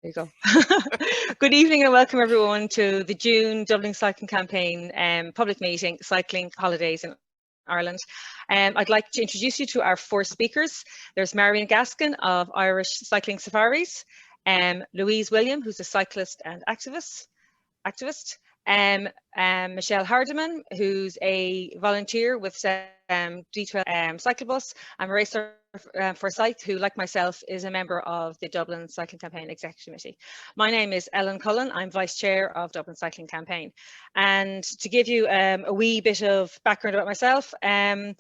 There you go. Good evening and welcome everyone to the June Dublin Cycling Campaign public meeting, Cycling Holidays in Ireland. I'd like to introduce you to our four speakers. There's Marion Gaston of Irish Cycling Safaris, Louise Williams, who's a cyclist and activist, Michelle Hardiman, who's a volunteer with D12 Cycle Bus, and Mairéad Forsythe, who, like myself, is a member of the Dublin Cycling Campaign Exec Committee. My name is Ellen Cullen. I'm Vice Chair of Dublin Cycling Campaign. And to give you a wee bit of background about myself, I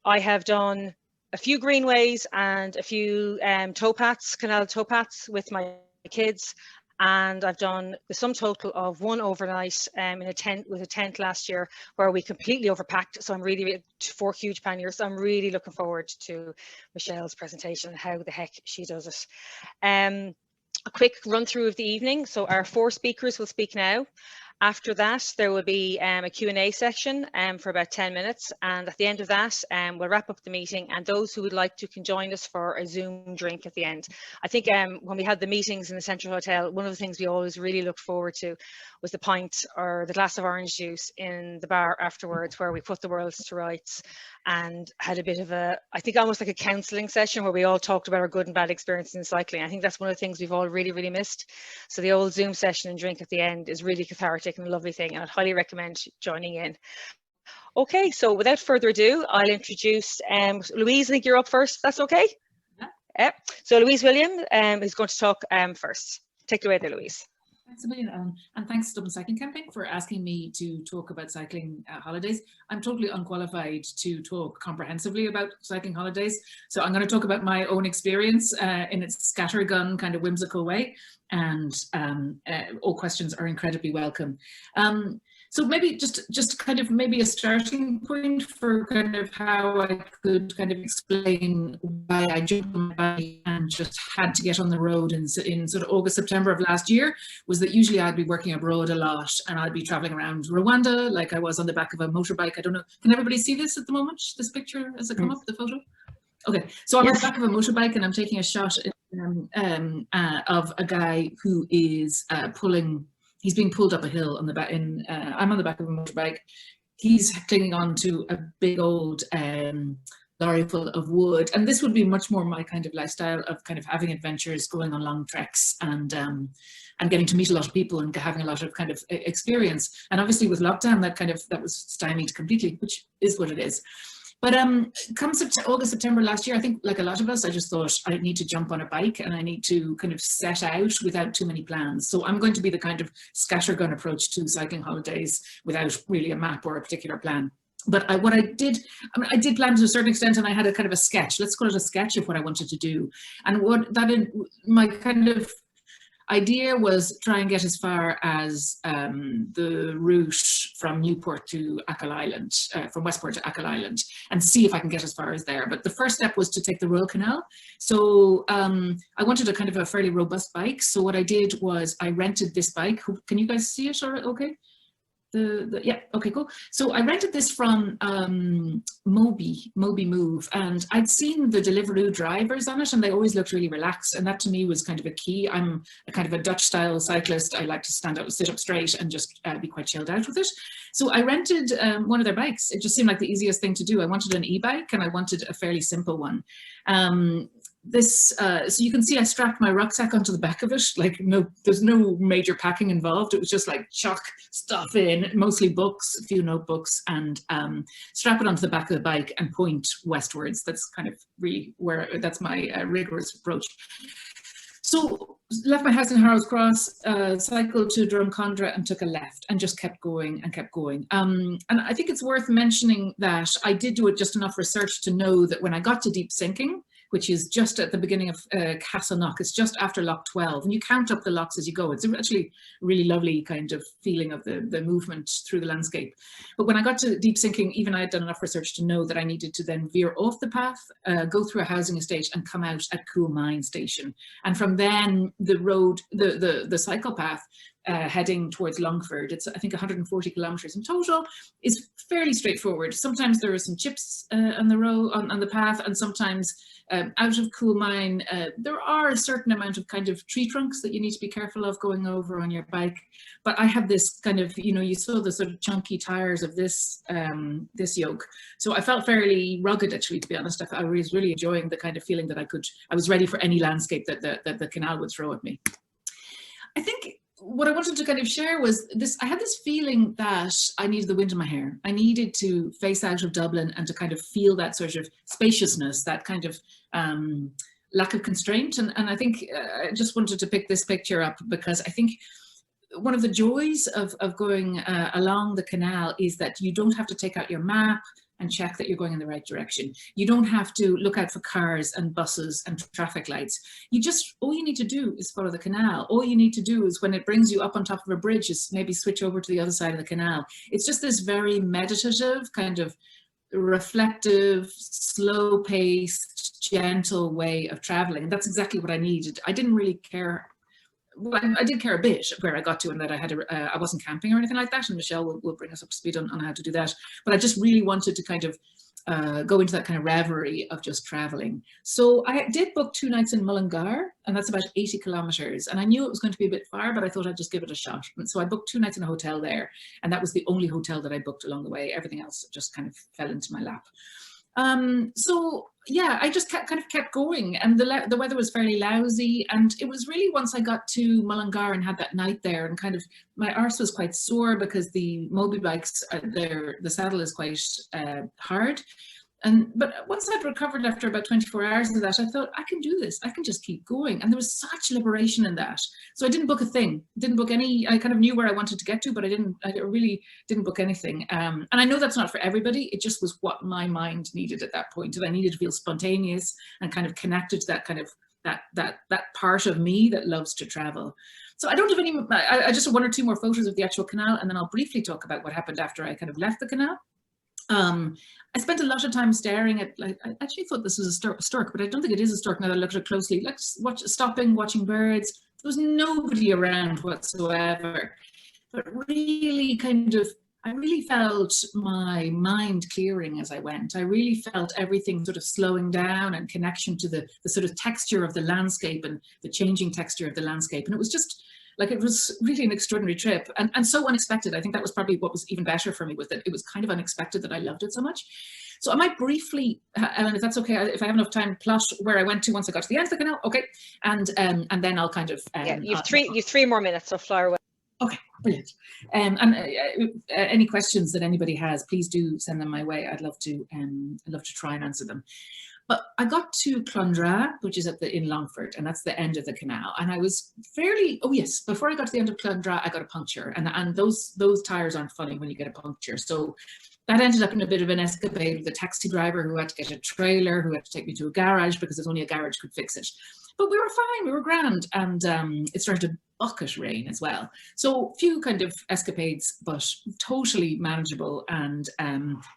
have done a few greenways and a few towpaths, canal towpaths with my kids. And I've done the sum total of one overnight in a tent with a tent last year where we completely overpacked. So I'm really 4 huge panniers. So I'm really looking forward to Michelle's presentation, how the heck she does it. A quick run through of the evening. So our four speakers will speak now. After that, there will be a Q&A section for about 10 minutes. And at the end of that, we'll wrap up the meeting. And those who would like to can join us for a Zoom drink at the end. I think when we had the meetings in the Central Hotel, one of the things we always really looked forward to was the pint or the glass of orange juice in the bar afterwards, where we put the world to rights and had a bit of a, I think almost like a counselling session where we all talked about our good and bad experiences in cycling. I think that's one of the things we've all really, really missed. So the old Zoom session and drink at the end is really cathartic and a lovely thing, and I'd highly recommend joining in. Okay, so without further ado, I'll introduce Louise. I think you're up first. That's okay? Yeah. So Louise Williams is going to talk first. Take it away there, Louise. Thanks a million, Ellen, and thanks to Dublin Cycling Campaign for asking me to talk about cycling holidays. I'm totally unqualified to talk comprehensively about cycling holidays, so I'm going to talk about my own experience in its scattergun kind of whimsical way, and all questions are incredibly welcome. So maybe just kind of maybe a starting point for kind of how I could kind of explain why I jumped on my bike and just had to get on the road in sort of August, September of last year, was that usually I'd be working abroad a lot and I'd be traveling around Rwanda, like I was on the back of a motorbike. I don't know, can everybody see this at the moment, this picture as it come up, the photo? Okay, so I'm on the back of a motorbike and I'm taking a shot of a guy who is he's being pulled up a hill on the back. I'm on the back of a motorbike. He's clinging on to a big old lorry full of wood, and this would be much more my kind of lifestyle of kind of having adventures, going on long treks, and getting to meet a lot of people and having a lot of kind of experience. And obviously with lockdown, that was stymied completely, which is what it is. But come August, September last year, I think like a lot of us, I just thought I need to jump on a bike and I need to kind of set out without too many plans. So I'm going to be the kind of scattergun approach to cycling holidays without really a map or a particular plan. But what I did plan to a certain extent, and I had a kind of a sketch. Let's call it a sketch of what I wanted to do. And my kind of idea was try and get as far as the route from Newport to Achill Island, from Westport to Achill Island, and see if I can get as far as there. But the first step was to take the Royal Canal. So I wanted a kind of a fairly robust bike. So what I did was I rented this bike. Can you guys see it? All right, okay. Yeah, okay, cool. So I rented this from Moby Move, and I'd seen the Deliveroo drivers on it and they always looked really relaxed, and that to me was kind of a key. I'm a kind of a Dutch style cyclist. I like to sit up straight and just be quite chilled out with it. So I rented one of their bikes. It just seemed like the easiest thing to do. I wanted an e-bike and I wanted a fairly simple one. So you can see I strapped my rucksack onto the back of it. Like there's no major packing involved. It was just like chuck stuff in, mostly books, a few notebooks, and strap it onto the back of the bike and point westwards. That's kind of really that's my rigorous approach. So left my house in Harrows Cross, cycled to Drumcondra and took a left and just kept going and kept going. And I think it's worth mentioning that I did do just enough research to know that when I got to Deep Sinking, which is just at the beginning of Castleknock. It's just after Loch 12, and you count up the lochs as you go. It's actually a really lovely kind of feeling of the movement through the landscape. But when I got to Deep Sinking, even I had done enough research to know that I needed to then veer off the path, go through a housing estate and come out at Cool Mine Station. And from then the road, the cycle path heading towards Longford. It's, I think, 140 kilometres in total. Is fairly straightforward. Sometimes there are some chips on the road, on the path, and sometimes out of Coolmine, there are a certain amount of kind of tree trunks that you need to be careful of going over on your bike. But I have this kind of, you know, you saw the sort of chunky tires of this this yoke. So I felt fairly rugged, actually, to be honest. I was really enjoying the kind of feeling that I was ready for any landscape that the canal would throw at me. I think what I wanted to kind of share was this. I had this feeling that I needed the wind in my hair. I needed to face out of Dublin and to kind of feel that sort of spaciousness, that kind of lack of constraint. And I think I just wanted to pick this picture up because I think one of the joys of going along the canal is that you don't have to take out your map and check that you're going in the right direction. You don't have to look out for cars and buses and traffic lights. All you need to do is follow the canal. All you need to do is, when it brings you up on top of a bridge, is maybe switch over to the other side of the canal. It's just this very meditative, kind of reflective, slow-paced, gentle way of traveling. And that's exactly what I needed. I didn't really care. Well, I did care a bit where I got to, and that I wasn't camping or anything like that, and Michelle will bring us up to speed on how to do that. But I just really wanted to kind of go into that kind of reverie of just traveling. So I did book 2 nights in Mullingar, and that's about 80 kilometres. And I knew it was going to be a bit far, but I thought I'd just give it a shot. And so I booked 2 nights in a hotel there, and that was the only hotel that I booked along the way. Everything else just kind of fell into my lap. So yeah, I just kind of kept going, and the weather was fairly lousy, and it was really once I got to Mullingar and had that night there, and kind of my arse was quite sore because the Moby bikes, the saddle is quite hard. But once I'd recovered after about 24 hours of that, I thought, I can do this. I can just keep going. And there was such liberation in that. So I didn't book a thing, didn't book any. I kind of knew where I wanted to get to, but I really didn't book anything. And I know that's not for everybody. It just was what my mind needed at that point. And I needed to feel spontaneous and kind of connected to that kind of that part of me that loves to travel. So I don't have any, I just have 1 or 2 more photos of the actual canal, and then I'll briefly talk about what happened after I kind of left the canal. I spent a lot of time staring at, like, I actually thought this was a stork, but I don't think it is a stork now that I looked at it closely. Like, stopping, watching birds. There was nobody around whatsoever. But really kind of, I really felt my mind clearing as I went. I really felt everything sort of slowing down and connection to the sort of texture of the landscape and the changing texture of the landscape. And it was just, like, it was really an extraordinary trip and so unexpected. I think that was probably what was even better for me, was that it was kind of unexpected that I loved it so much. So I might briefly, Ellen, if that's okay, if I have enough time, plot where I went to once I got to the end of the canal. Okay, and then I'll kind of yeah, you've 3 more minutes, so fly away. Okay, brilliant. Any questions that anybody has, please do send them my way. I'd love to try and answer them. But I got to Clondra, which is in Longford, and that's the end of the canal. And I was fairly, oh yes, before I got to the end of Clondra, I got a puncture. And those tires aren't funny when you get a puncture. So that ended up in a bit of an escapade with a taxi driver who had to get a trailer, who had to take me to a garage because there's only a garage could fix it. But we were fine, we were grand. And it started to bucket rain as well. So few kind of escapades, but totally manageable, and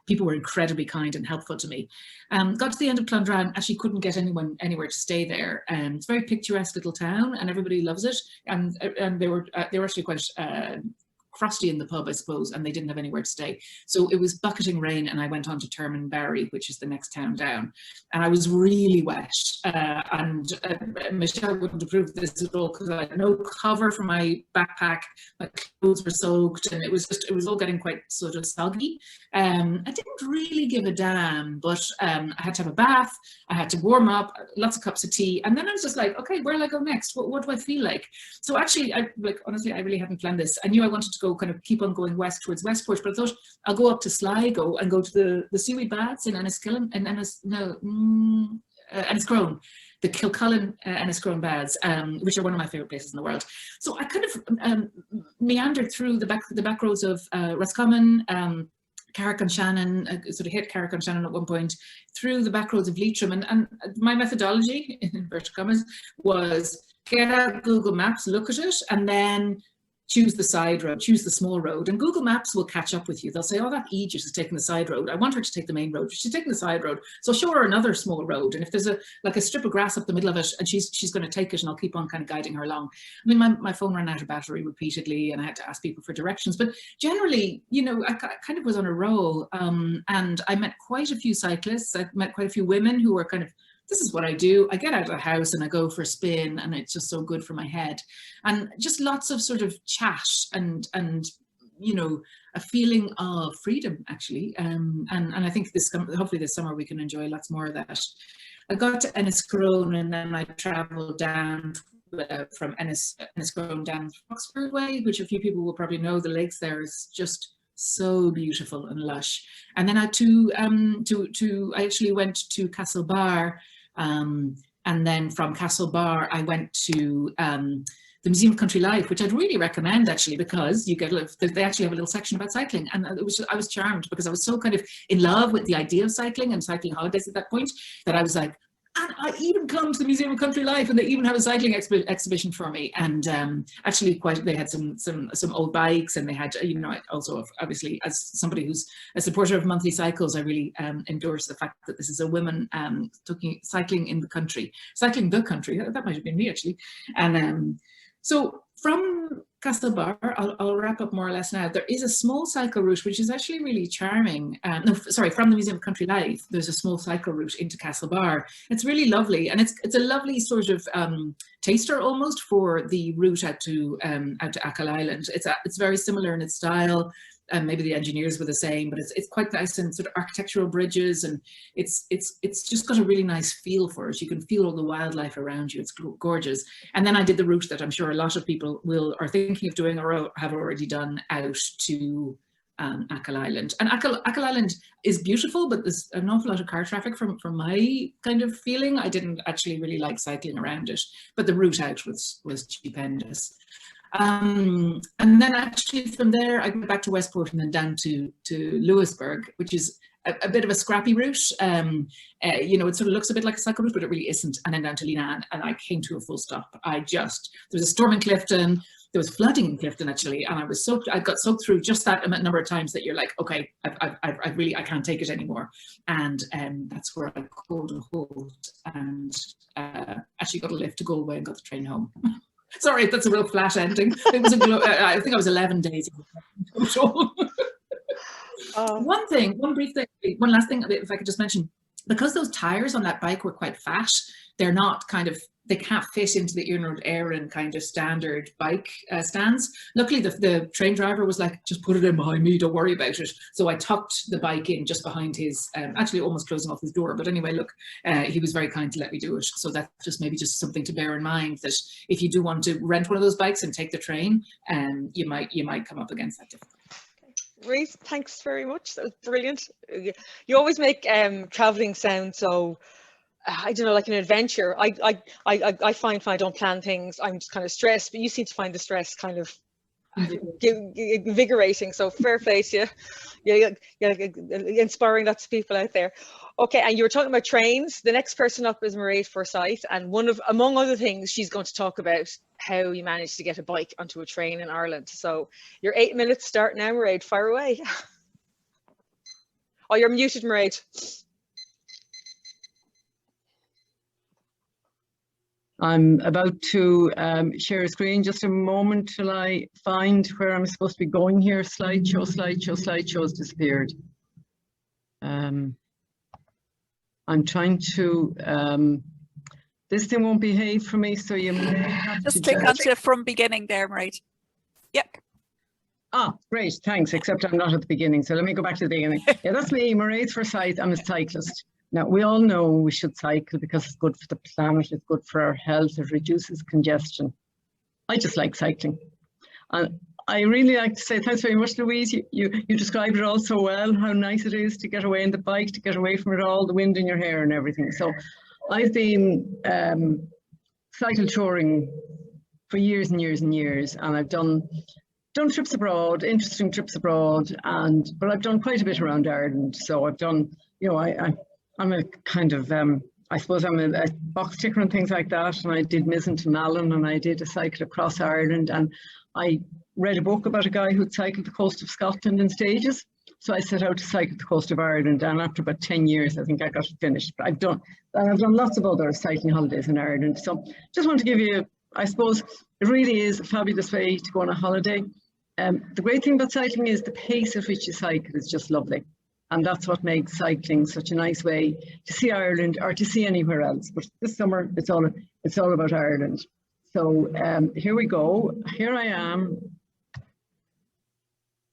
people were incredibly kind and helpful to me. Got to the end of Clondra and actually couldn't get anyone anywhere to stay there. It's a very picturesque little town and everybody loves it. And they were actually quite frosty in the pub, I suppose, and they didn't have anywhere to stay. So it was bucketing rain, and I went on to Termonbarry, which is the next town down. And I was really wet. And Michelle wouldn't approve of this at all because I had no cover for my backpack. My clothes were soaked, and it was all getting quite sort of soggy. I didn't really give a damn, but I had to have a bath. I had to warm up, lots of cups of tea. And then I was just like, okay, where will I go next? What do I feel like? So actually, honestly, I really hadn't planned this. I knew I wanted to go kind of keep on going west towards Westport, but I thought I'll go up to Sligo and go to the seaweed baths in Enniskillen and Enniscrone, the Kilcullen Enniscrone baths, which are one of my favorite places in the world. So I kind of meandered through the back roads of Roscommon, Carrick-on-Shannon, sort of hit Carrick-on-Shannon at one point, through the back roads of Leitrim, and my methodology, in inverted commas, was get out Google Maps, look at it, and then choose the side road, choose the small road, and Google Maps will catch up with you. They'll say, oh, that Aegis is taking the side road. I want her to take the main road. She's taking the side road. So show her another small road. And if there's like a strip of grass up the middle of it, and she's going to take it, and I'll keep on kind of guiding her along. I mean, my phone ran out of battery repeatedly, and I had to ask people for directions. But generally, you know, I kind of was on a roll. And I met quite a few cyclists. I met quite a few women who were kind of, this is what I do. I get out of the house and I go for a spin, and it's just so good for my head. And just lots of sort of chat and you know, a feeling of freedom, actually. And I think hopefully this summer we can enjoy lots more of that. I got to Enniscrone, and then I travelled down from Enniscrone down Wexford way, which a few people will probably know. The lakes there is just so beautiful and lush. And then I I actually went to Castlebar, and then from Castlebar I went to the Museum of Country Life, which I'd really recommend, actually, because you get they actually have a little section about cycling, and I was charmed, because I was so kind of in love with the idea of cycling and cycling holidays at that point, that I was like, and I even come to the Museum of Country Life, and they even have a cycling exhibition for me. And actually, they had some old bikes, and they had, you know, also obviously, as somebody who's a supporter of monthly cycles, I really endorse the fact that this is a woman cycling in the country, cycling the country. That might have been me, actually. And so from Castlebar, I'll wrap up more or less now. There is a small cycle route, which is actually really charming. No, sorry, from the Museum of Country Life, there's a small cycle route into Castlebar. It's really lovely, and it's a lovely sort of taster almost for the route out to Achill Island. It's very similar in its style. And maybe the engineers were the same, but it's quite nice, and sort of architectural bridges, and it's just got a really nice feel for it. You can feel all the wildlife around you. It's gorgeous. And then I did the route that I'm sure a lot of people are thinking of doing or have already done, out to Achill Island. And Achill Island is beautiful, but there's an awful lot of car traffic from my kind of feeling. I didn't actually really like cycling around it, but the route out was stupendous. And then actually from there I went back to Westport, and then down to Louisburg, which is a bit of a scrappy route. You know, it sort of looks a bit like a cycle route, but it really isn't. And then down to Leenane, and I came to a full stop. There was a storm in Clifton. There was flooding in Clifton, actually, and I got soaked through just that number of times that you're like, okay, I can't take it anymore. And that's where I called a halt, and actually got a lift to Galway and got the train home. Sorry, that's a real flat ending. It was I think I was 11 days in total. One last thing, if I could just mention, because those tires on that bike were quite fat, they're not they can't fit into the Iarnród Éireann kind of standard bike stands. Luckily, the train driver was like, just put it in behind me, don't worry about it. So I tucked the bike in just behind his, actually almost closing off his door. But anyway, look, he was very kind to let me do it. So that's just something to bear in mind, that if you do want to rent one of those bikes and take the train, you might come up against that difficulty. Reece, thanks very much. That was brilliant. You always make traveling sound so, I don't know, like an adventure. I find when I don't plan things, I'm just kind of stressed, but you seem to find the stress kind of invigorating. So fair play to you. You're inspiring lots of people out there. Okay, and you were talking about trains. The next person up is Mairéad Forsythe, and among other things, she's going to talk about how you managed to get a bike onto a train in Ireland. So your 8 minutes start now, Mairéad. Fire away. Oh, you're muted, Mairéad. I'm about to share a screen. Just a moment till I find where I'm supposed to be going here. Slideshow's disappeared. I'm trying to, this thing won't behave for me, so you may have just click onto from beginning there, Mairéad. Yep. Ah, great, thanks, except I'm not at the beginning, so let me go back to the beginning. Yeah, that's me, Mairéad Forsythe. I'm a cyclist. Now, we all know we should cycle because it's good for the planet, it's good for our health, it reduces congestion. I just like cycling. And I really like to say thanks very much, Louise. You described it all so well, how nice it is to get away in the bike, to get away from it all, the wind in your hair and everything. So I've been cycle touring for years and years and years, and I've done trips abroad, interesting trips abroad, but I've done quite a bit around Ireland. So I've done, you know, I'm a kind of, I suppose I'm a box ticker and things like that. And I did Mizzen to Malin, and I did a cycle across Ireland. And I read a book about a guy who'd cycled the coast of Scotland in stages. So I set out to cycle the coast of Ireland, and after about 10 years, I think I got it finished. But I've done lots of other cycling holidays in Ireland. So just want to give you, I suppose, it really is a fabulous way to go on a holiday. The great thing about cycling is the pace at which you cycle is just lovely. And that's what makes cycling such a nice way to see Ireland or to see anywhere else. But this summer, it's all about Ireland. So here we go. Here I am.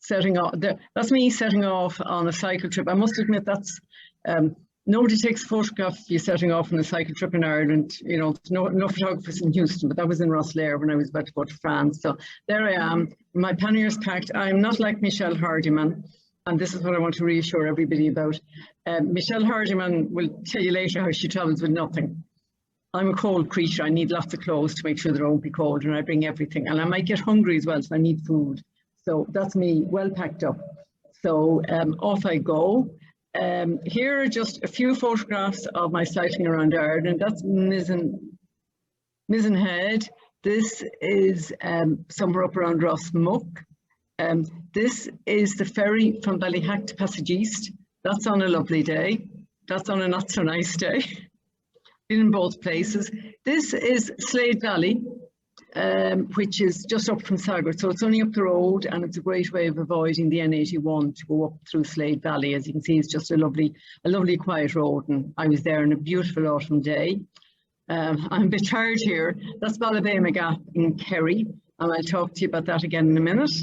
Setting off, that's me setting off on a cycle trip. I must admit that's nobody takes a photograph of you setting off on a cycle trip in Ireland. You know, no photographers in Houston, but that was in Rosslare when I was about to go to France. So there I am, my panniers packed. I'm not like Michelle Hardiman, and this is what I want to reassure everybody about. Michelle Hardiman will tell you later how she travels with nothing. I'm a cold creature. I need lots of clothes to make sure they won't be cold, and I bring everything. And I might get hungry as well, so I need food. So that's me, well packed up. So off I go. Here are just a few photographs of my cycling around Ireland. That's Mizenhead. This is somewhere up around Rossmuck. This is the ferry from Ballyhack to Passage East. That's on a lovely day. That's on a not so nice day. Been in both places. This is Slade Valley, which is just up from Sagard. So it's only up the road, and it's a great way of avoiding the N81 to go up through Slade Valley. As you can see, it's just a lovely quiet road, and I was there on a beautiful autumn day. I'm a bit tired here. That's Ballabama Gap in Kerry, and I'll talk to you about that again in a minute.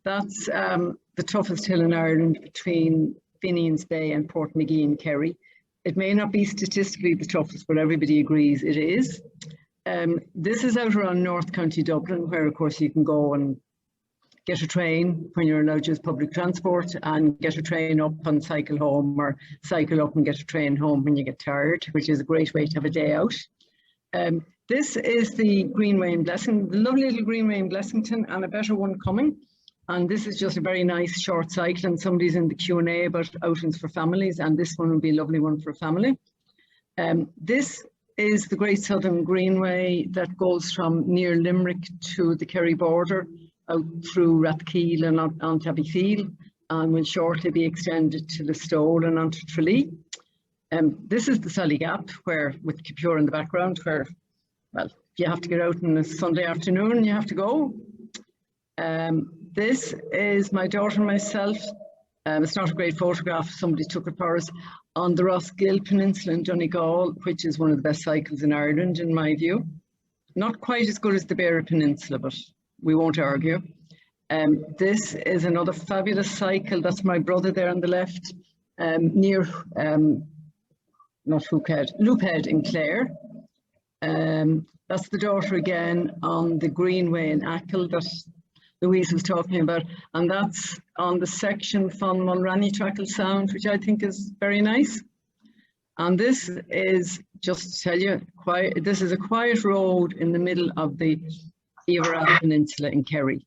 That's the toughest hill in Ireland between Finian's Bay and Portmagee in Kerry. It may not be statistically the toughest, but everybody agrees it is. This is out around North County Dublin, where of course you can go and get a train when you're allowed to use public transport, and get a train up and cycle home, or cycle up and get a train home when you get tired, which is a great way to have a day out. This is the Greenway in Blessing, the lovely little Greenway in Blessington, and a better one coming. And this is just a very nice short cycle, and somebody's in the Q&A about outings for families, and this one will be a lovely one for a family. This is the Great Southern Greenway that goes from near Limerick to the Kerry border, out through Rathkeil and on Tabbyfield, and will shortly be extended to Listowel and onto Tralee. This is the Sally Gap, where, with Kipure in the background, where, well, if you have to get out on a Sunday afternoon, you have to go. This is my daughter and myself. It's not a great photograph, somebody took it for us, on the Rossgill Peninsula in Donegal, which is one of the best cycles in Ireland, in my view. Not quite as good as the Beara Peninsula, but we won't argue. This is another fabulous cycle. That's my brother there on the left, near, not Loophead in Clare. That's the daughter again on the Greenway in Achill that Louise was talking about, and that's on the section from Mulranny Trackle Sound, which I think is very nice. And this is, just to tell you, this is a quiet road in the middle of the Everard Peninsula in Kerry,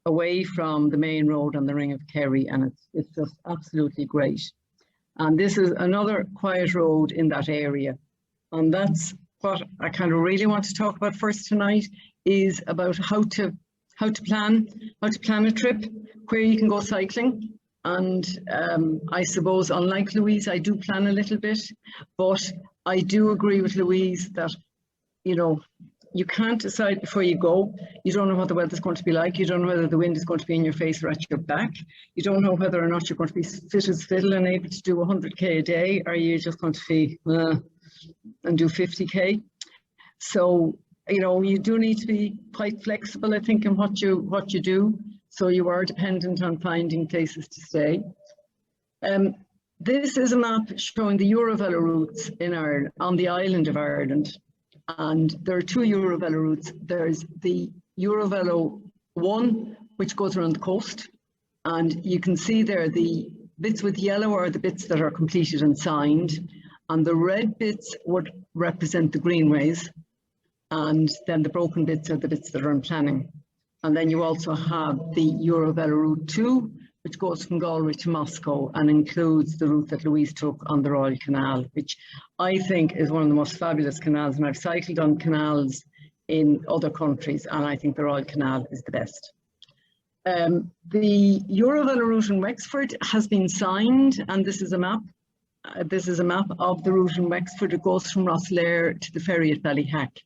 away from the main road on the Ring of Kerry, and it's just absolutely great. And this is another quiet road in that area, and that's what I kind of really want to talk about first tonight, is about how to plan a trip, where you can go cycling. And I suppose, unlike Louise, I do plan a little bit, but I do agree with Louise that, you know, you can't decide before you go. You don't know what the weather's going to be like. You don't know whether the wind is going to be in your face or at your back. You don't know whether or not you're going to be fit as fiddle and able to do 100k a day, or you're just going to be and do 50k. So, you know, you do need to be quite flexible, I think, in what you do. So you are dependent on finding places to stay. This is a map showing the Euroville routes in Ireland, on the island of Ireland. And there are two Euroville routes. There's the Euroville 1, which goes around the coast. And you can see there the bits with yellow are the bits that are completed and signed. And the red bits would represent the greenways. And then the broken bits are the bits that are in planning. And then you also have the Euroville Route 2, which goes from Galway to Moscow and includes the route that Louise took on the Royal Canal, which I think is one of the most fabulous canals. And I've cycled on canals in other countries, and I think the Royal Canal is the best. The Euroville Route in Wexford has been signed, and this is a map. This is a map of the route in Wexford. It goes from Rosslare to the ferry at Ballyhack.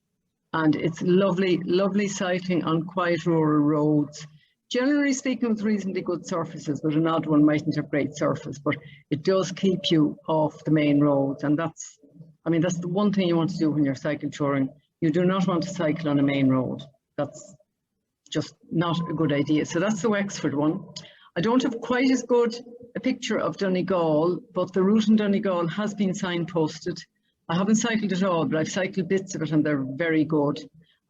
And it's lovely, lovely cycling on quiet rural roads. Generally speaking, with reasonably good surfaces, but an odd one mightn't have great surface, but it does keep you off the main roads. And that's, I mean, that's the one thing you want to do when you're cycle touring. You do not want to cycle on a main road. That's just not a good idea. So that's the Wexford one. I don't have quite as good a picture of Donegal, but the route in Donegal has been signposted. I haven't cycled it all, but I've cycled bits of it and they're very good.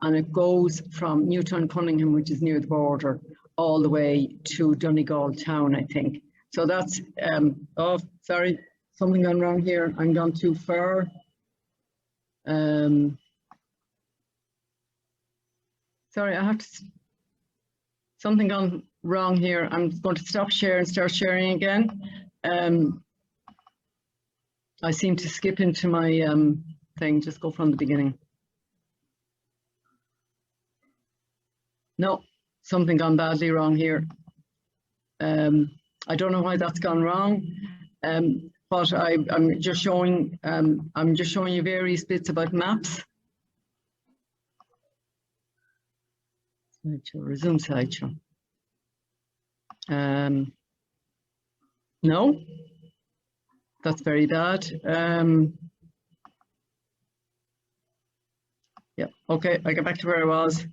And it goes from Newtown Cunningham, which is near the border, all the way to Donegal town, I think. So that's, oh, sorry, something gone wrong here. I'm gone too far. Sorry, I have to, something gone wrong here. I'm going to stop share and start sharing again. I seem to skip into my thing, just go from the beginning. No, something gone badly wrong here. I don't know why that's gone wrong, but I'm just showing you various bits about maps. Slideshow, resume slideshow. No, that's very bad. Yeah, okay, I get back to where I was.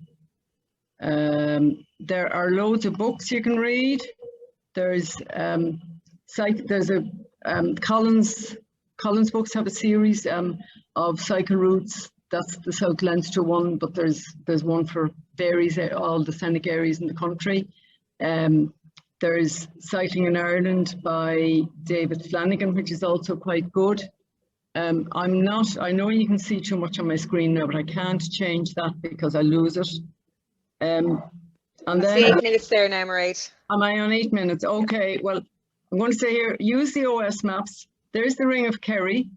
There are loads of books you can read. There's a Collins books have a series of cycle routes. That's the South Leinster one, but there's one for varies all the scenic areas in the country. There's Cycling in Ireland by David Flanagan, which is also quite good. I know you can see too much on my screen now, but I can't change that because I lose it. And then 8 minutes there now, Mairéad. Am I on 8 minutes? Okay, well, I'm going to say here, use the OS maps. There's the Ring of Kerry,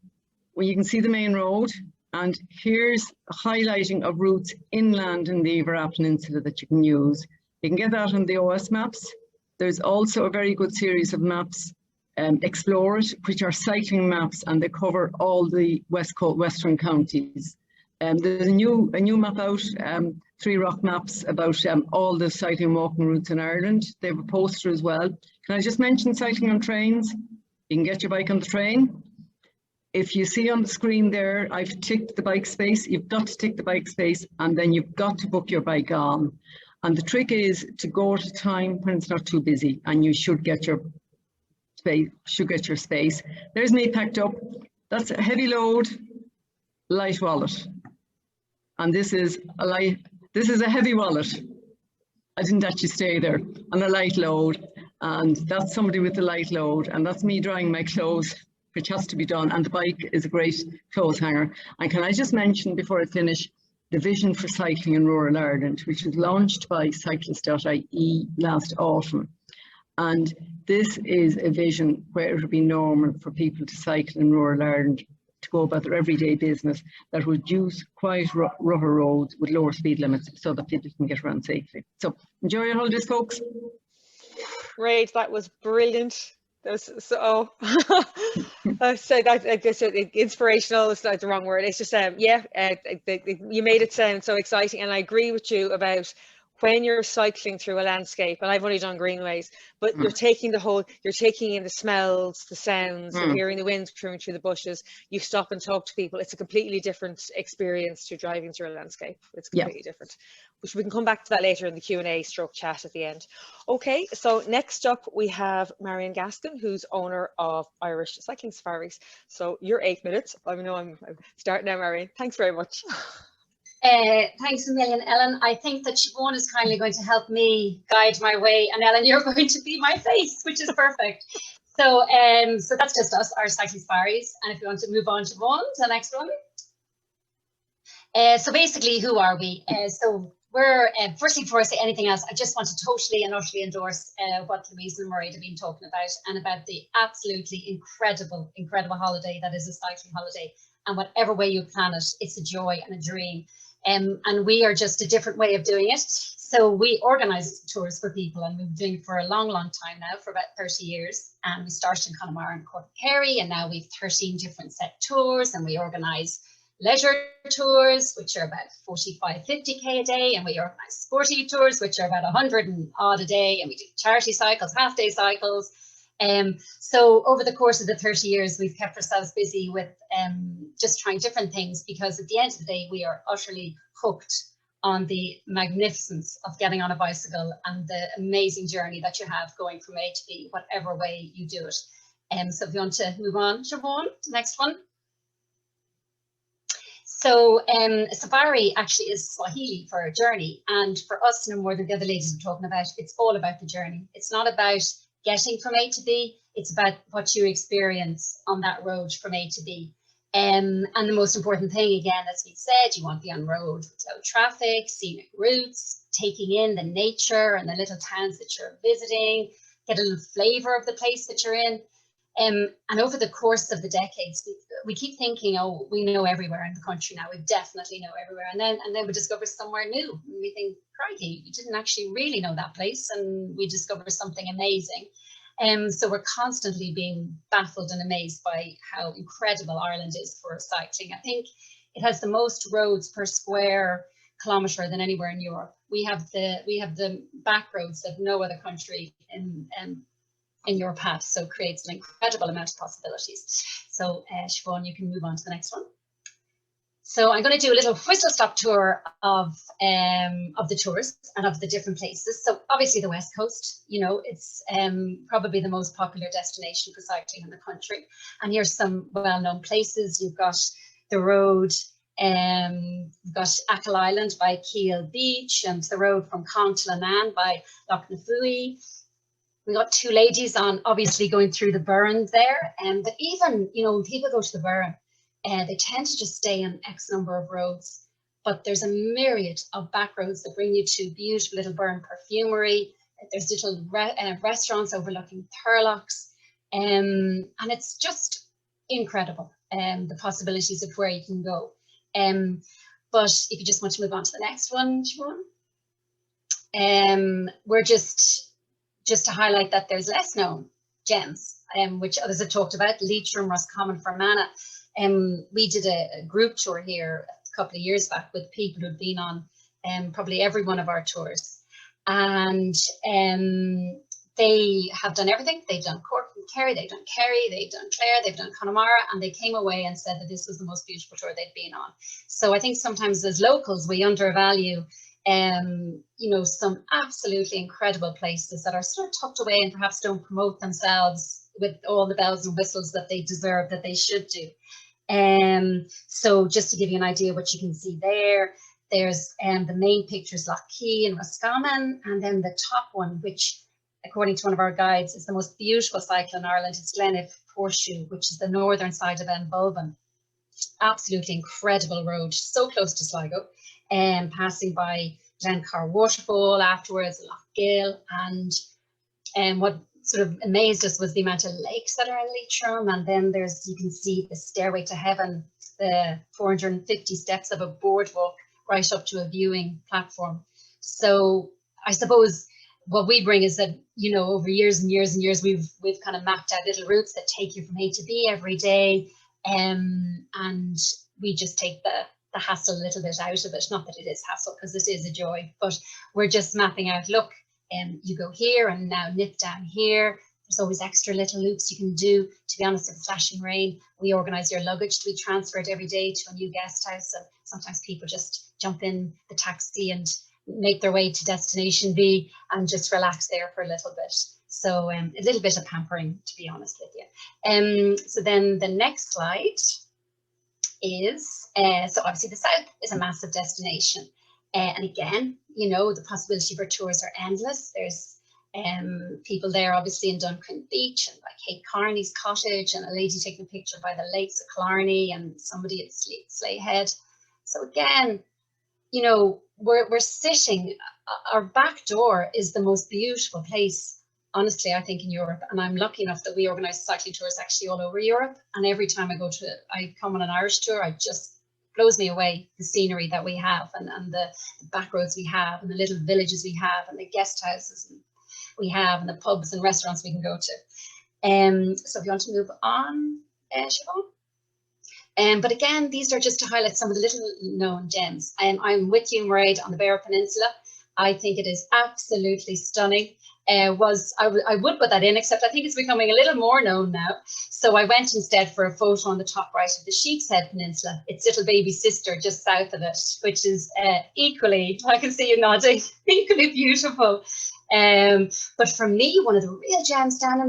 where you can see the main road. And here's a highlighting of routes inland in the Iveragh Peninsula that you can use. You can get that on the OS maps. There's also a very good series of maps, Explore It, which are cycling maps, and they cover all the western counties. There's a new map out, 3 rock maps about all the cycling and walking routes in Ireland. They have a poster as well. Can I just mention cycling on trains? You can get your bike on the train. If you see on the screen there, I've ticked the bike space. You've got to tick the bike space, and then you've got to book your bike on. And the trick is to go at a time when it's not too busy, and you should get your space. There's me packed up. That's a heavy load, light wallet. And this is a heavy wallet. I didn't actually stay there. On a light load, and that's somebody with a light load, and that's me drying my clothes, which has to be done. And the bike is a great clothes hanger. And can I just mention before I finish, the Vision for Cycling in Rural Ireland, which was launched by Cyclist.ie last autumn. And this is a vision where it would be normal for people to cycle in rural Ireland, to go about their everyday business, that would use quiet, rougher roads with lower speed limits so that people can get around safely. So enjoy your holidays, folks. Great, that was brilliant. That was so so that I guess inspirational is not the wrong word. It's just yeah, you made it sound so exciting, and I agree with you about when you're cycling through a landscape, and I've only done greenways, but you're taking in the smells, the sounds, you're hearing the wind through the bushes. You stop and talk to people. It's a completely different experience to driving through a landscape. It's completely different. Which we can come back to that later in the Q&A / chat at the end. Okay, so next up we have Marion Gaston, who's owner of Irish Cycling Safaris. So you're 8 minutes. I know I'm starting now, Marion. Thanks very much. Thanks a million, Ellen. I think that Siobhan is kindly going to help me guide my way, and Ellen, you're going to be my face, which is perfect. So, so that's just us, our cycling safaris. And if you want to move on, Siobhan, to the next one. So basically, who are we? So we're, firstly, before I say anything else, I just want to totally and utterly endorse what Louise and Mairéad have been talking about, and about the absolutely incredible, incredible holiday that is a cycling holiday. And whatever way you plan it, it's a joy and a dream. And we are just a different way of doing it. So we organise tours for people, and we've been doing it for a long, long time now, for about 30 years. And we started in Connemara and Cork Kerry, and now we've 13 different set tours, and we organise leisure tours, which are about 45, 50k a day, and we organise sporty tours, which are about 100 and odd a day, and we do charity cycles, half-day cycles. So over the course of the 30 years, we've kept ourselves busy with just trying different things, because at the end of the day, we are utterly hooked on the magnificence of getting on a bicycle and the amazing journey that you have going from A to B, whatever way you do it. So if you want to move on, Siobhan, next one. So safari actually is Swahili for a journey, and for us, no more than the other ladies were talking about, it's all about the journey. It's not about getting from A to B, it's about what you experience on that road from A to B. And the most important thing, again, as we said, you want to be on road without traffic, scenic routes, taking in the nature and the little towns that you're visiting, get a little flavour of the place that you're in. And over the course of the decades, we keep thinking, oh, we know everywhere in the country now. We definitely know everywhere. And then we discover somewhere new. And we think, crikey, we didn't actually really know that place. And we discover something amazing. So we're constantly being baffled and amazed by how incredible Ireland is for cycling. I think it has the most roads per square kilometre than anywhere in Europe. We have the back roads that no other country in Europe has, so it creates an incredible amount of possibilities. So Siobhan, you can move on to the next one. So I'm going to do a little whistle-stop tour of the tours and of the different places. So obviously the West Coast, you know, it's probably the most popular destination for cycling in the country. And here's some well-known places. You've got the road, you've got Achill Island by Keel Beach, and the road from Con to Lannan by Loch na Fui. We got two ladies on, obviously, going through the Burren there. But even, you know, when people go to the Burren, they tend to just stay on X number of roads, but there's a myriad of back roads that bring you to beautiful little Burren perfumery. There's little restaurants overlooking Thurlocks, and it's just incredible, the possibilities of where you can go. But if you just want to move on to the next one, Siobhan, we're just to highlight that there's less known gems, which others have talked about, Leitrim, Roscommon, Fermanagh. We did a group tour here a couple of years back with people who'd been on probably every one of our tours, and they have done everything. They've done Cork and Kerry, they've done Kerry, they've done Clare, they've done Connemara, and they came away and said that this was the most beautiful tour they'd been on. So I think sometimes as locals we undervalue you know, some absolutely incredible places that are sort of tucked away and perhaps don't promote themselves with all the bells and whistles that they deserve, that they should do. So just to give you an idea what you can see there, there's the main pictures Lough Key and Roscommon, and then the top one, which according to one of our guides is the most beautiful cycle in Ireland, is Glenif Horseshoe, which is the northern side of Enbulben. Absolutely incredible road, so close to Sligo, and passing by Glencar Waterfall afterwards, Lough Gill, and what sort of amazed us was the amount of lakes that are in Leitrim. And then there's, you can see the Stairway to Heaven, the 450 steps of a boardwalk right up to a viewing platform. So I suppose what we bring is that, you know, over years and years and years, we've kind of mapped out little routes that take you from A to B every day, and we just take the hassle a little bit out of it. Not that it is hassle, because it is a joy, but we're just mapping out, look, you go here and now nip down here. There's always extra little loops you can do. To be honest, if it's flashing rain, we organise your luggage to be transferred every day to a new guest house. And sometimes people just jump in the taxi and make their way to destination B and just relax there for a little bit. So a little bit of pampering, to be honest with you. So then the next slide is, so obviously the south is a massive destination. And again, you know, the possibility for tours are endless. There's people there obviously in Duncryn Beach and by Kate Carney's cottage, and a lady taking a picture by the lakes of Killarney, and somebody at Slayhead. So again, you know, we're sitting, our back door is the most beautiful place, honestly, I think, in Europe. And I'm lucky enough that we organise cycling tours actually all over Europe. And every time I come on an Irish tour, I just blows me away, the scenery that we have, and the back roads we have, and the little villages we have, and the guest houses we have, and the pubs and restaurants we can go to. So if you want to move on, Siobhan. But again, these are just to highlight some of the little known gems. I'm with you, Mairéad, on the Beara Peninsula. I think it is absolutely stunning. I would put that in, except I think it's becoming a little more known now. So I went instead for a photo on the top right of the Sheep's Head Peninsula, its little baby sister just south of it, which is equally, I can see you nodding, equally beautiful. But for me, one of the real gems down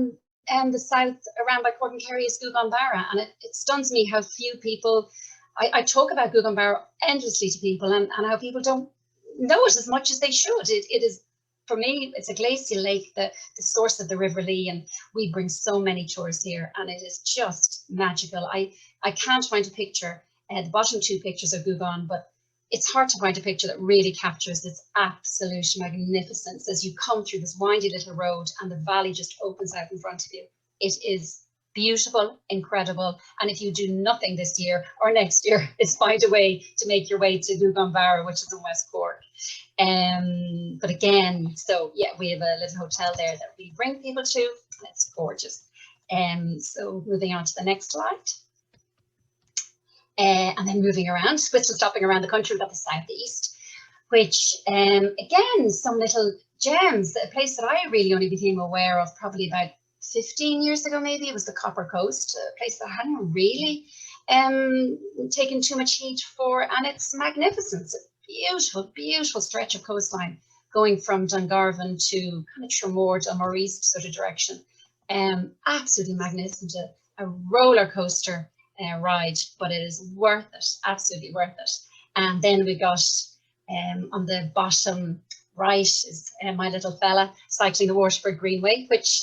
in the south around by Cork-and-Kerry is Gougaunbarra, and it stuns me how few people, I talk about Gougaunbarra endlessly to people, and how people don't know it as much as they should. It is, for me, it's a glacial lake, the source of the River Lee, and we bring so many tourists here, and it is just magical. I can't find a picture, the bottom two pictures are Gougaun, but it's hard to find a picture that really captures its absolute magnificence as you come through this windy little road and the valley just opens out in front of you. It is beautiful, incredible, and if you do nothing this year or next year, is find a way to make your way to Gougaunbarra, which is in West Cork. But again, so yeah, we have a little hotel there that we bring people to, and it's gorgeous. So moving on to the next slide. And then moving around, whistle stopping around the country, we've got the southeast, which again, some little gems. A place that I really only became aware of probably about 15 years ago, maybe, it was the Copper Coast, a place that I hadn't really taken too much heed for, and it's magnificent. It's a beautiful, beautiful stretch of coastline going from Dungarvan to kind of Tramore, Dunmore East sort of direction. Absolutely magnificent, a roller coaster ride, but it is worth it, absolutely worth it. And then we got on the bottom right is my little fella cycling the Waterford Greenway, which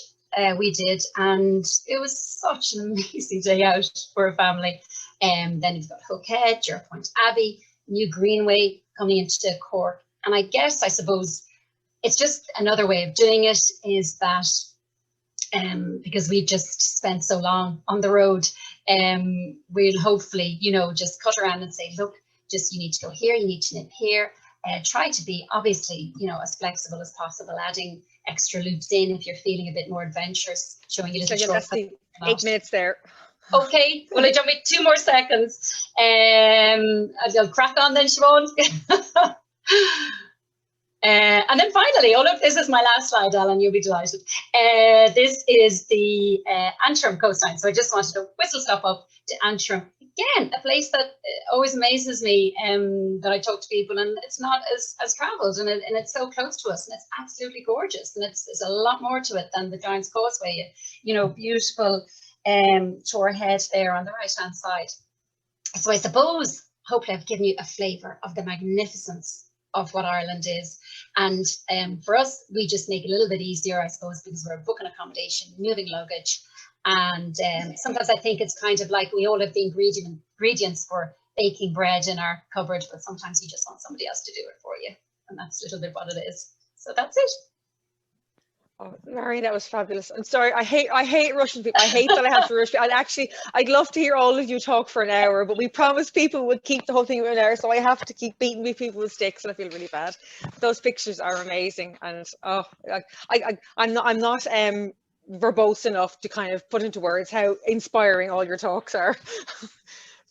we did, and it was such an amazing day out for a family. Then you've got Hookhead, Jerpoint Abbey, new Greenway coming into Cork, and I suppose it's just another way of doing it is that because we've just spent so long on the road, we'll hopefully, you know, just cut around and say, look, just you need to go here, you need to nip here. Try to be obviously, you know, as flexible as possible, adding extra loops in if you're feeling a bit more adventurous, showing you a little short. 8 minutes there. Okay, well, I don't make 2 more seconds. I'll crack on then, Siobhan. And then finally, this is my last slide, Ellen, you'll be delighted. This is the Antrim coastline. So I just wanted to whistle stop up to Antrim. Again, a place that always amazes me, that I talk to people, and it's not as travelled, and it's so close to us, and it's absolutely gorgeous, and there's a lot more to it than the Giant's Causeway. You know, beautiful Tor Head there on the right-hand side. So I suppose, hopefully I've given you a flavour of the magnificence of what Ireland is, and for us, we just make it a little bit easier, I suppose, because we're booking accommodation, moving luggage. And sometimes I think it's kind of like we all have the ingredients for baking bread in our cupboard, but sometimes you just want somebody else to do it for you. And that's a little bit what it is. So that's it. Oh, Marion, that was fabulous. I'm sorry, I hate rushing people. I hate that I have to rush people. I'd love to hear all of you talk for an hour, but we promised people would keep the whole thing in an hour, so I have to keep beating people with sticks, and I feel really bad. Those pictures are amazing, and oh, I'm not verbose enough to kind of put into words how inspiring all your talks are.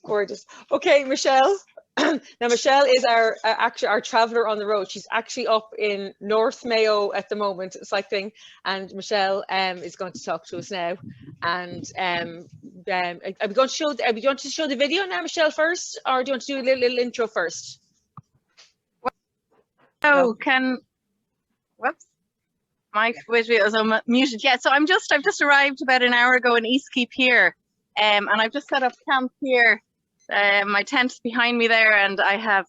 Gorgeous. Okay, Michelle. Now Michelle is our traveller on the road. She's actually up in North Mayo at the moment cycling, and Michelle is going to talk to us now. And are we going to show the video now, Michelle, first, or do you want to do a little intro first? Oh, whoops. My video is muted. Yeah, so I've just arrived about an hour ago in Eastkeep here, and I've just set up camp here. My tent's behind me there, and I have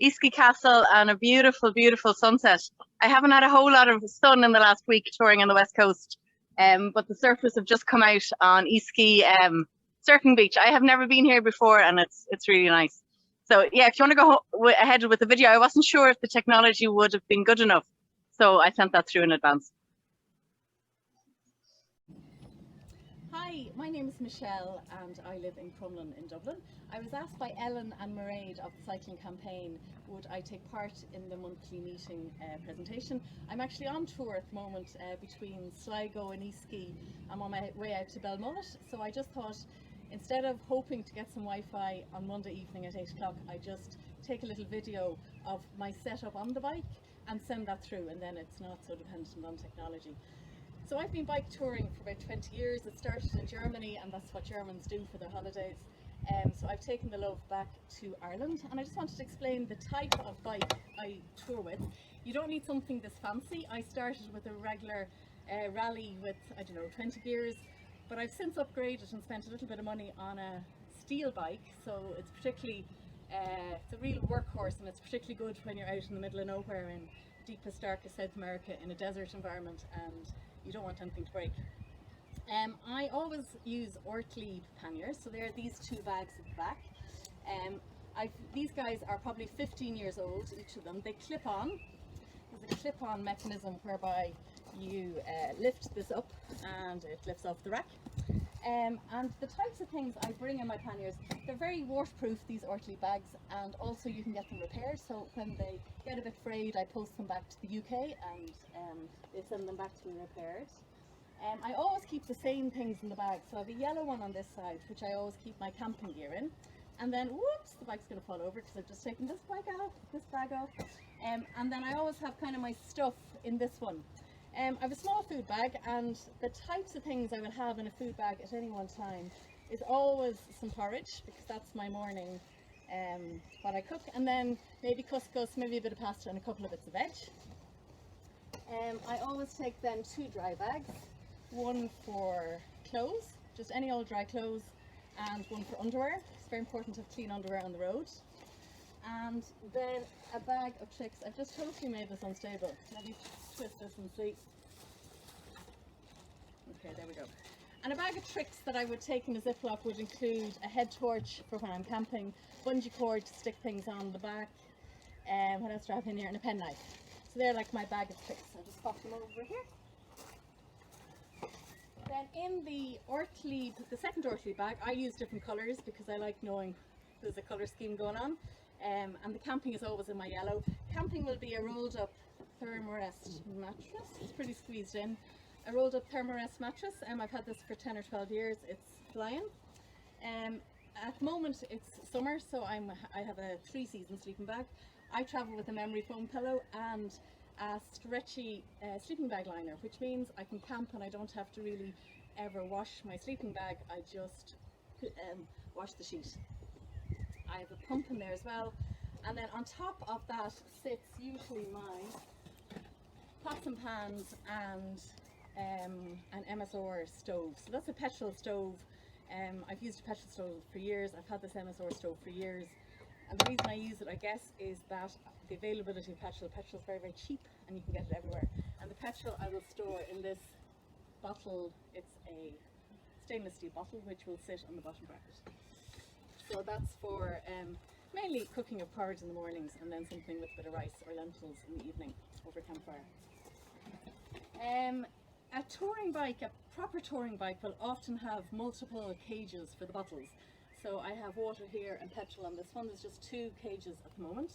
Eastkeep Castle and a beautiful, beautiful sunset. I haven't had a whole lot of sun in the last week touring on the west coast, but the surfers have just come out on Eastkeep Surfing Beach. I have never been here before, and it's really nice. So yeah, if you want to go ahead with the video, I wasn't sure if the technology would have been good enough, so I sent that through in advance. Hi Hi, my name is Michelle and I live in Crumlin in Dublin. I was asked by Ellen and Mairéad of the cycling campaign would I take part in the monthly meeting presentation. I'm actually on tour at the moment between Sligo and Eastskey. I'm on my way out to Belmullet, so I just thought instead of hoping to get some Wi-Fi on Monday evening at 8 o'clock, I just take a little video of my setup on the bike and send that through, and then it's not so dependent on technology. So I've been bike touring for about 20 years. It started in Germany, and that's what Germans do for their holidays. So I've taken the love back to Ireland, and I just wanted to explain the type of bike I tour with. You don't need something this fancy. I started with a regular rally with, 20 gears, but I've since upgraded and spent a little bit of money on a steel bike. So it's particularly, it's a real workhorse, and it's particularly good when you're out in the middle of nowhere in deepest, darkest South America in a desert environment, and you don't want anything to break. I always use Ortlieb Panniers, so they're these two bags at the back. These guys are probably 15 years old, each of them. They clip on. There's a clip-on mechanism whereby you lift this up and it lifts off the rack. And the types of things I bring in my panniers, they're very waterproof, these Ortlieb bags, and also you can get them repaired. So when they get a bit frayed, I post them back to the UK and they send them back to me repaired. I always keep the same things in the bag. So I have a yellow one on this side, which I always keep my camping gear in. And then, whoops, the bike's going to fall over because I've just taken this bag off. And then I always have kind of my stuff in this one. I have a small food bag, and the types of things I will have in a food bag at any one time is always some porridge, because that's my morning what I cook, and then maybe couscous, maybe a bit of pasta and a couple of bits of veg. I always take then 2 dry bags, one for clothes, just any old dry clothes, and one for underwear. It's very important to have clean underwear on the road. And then a bag of tricks. I've just totally made this unstable. Let me twist this and see. Okay, there we go. And a bag of tricks that I would take in a Ziploc would include a head torch for when I'm camping, bungee cord to stick things on the back, and what else do I have in here? And a penknife. So they're like my bag of tricks. I'll just pop them over here. Then in the Ortlieb, the second Ortlieb bag, I use different colours because I like knowing there's a colour scheme going on. And the camping is always in my yellow. Camping will be a rolled up thermarest mattress. It's pretty squeezed in. A rolled up thermarest mattress. I've had this for 10 or 12 years. It's flying. At the moment it's summer, so I have a 3-season sleeping bag. I travel with a memory foam pillow and a stretchy sleeping bag liner, which means I can camp and I don't have to really ever wash my sleeping bag. I just wash the sheet. I have a pump in there as well, and then on top of that sits usually my pots and pans and an MSR stove. So that's a petrol stove. I've used a petrol stove for years. I've had this MSR stove for years, and the reason I use it, I guess, is that the availability of petrol. Petrol is very, very cheap and you can get it everywhere. And the petrol I will store in this bottle. It's a stainless steel bottle which will sit on the bottom bracket. So that's for mainly cooking of porridge in the mornings, and then something with a bit of rice or lentils in the evening over campfire. A touring bike, a proper touring bike, will often have multiple cages for the bottles. So I have water here and petrol on this one. There's just 2 cages at the moment.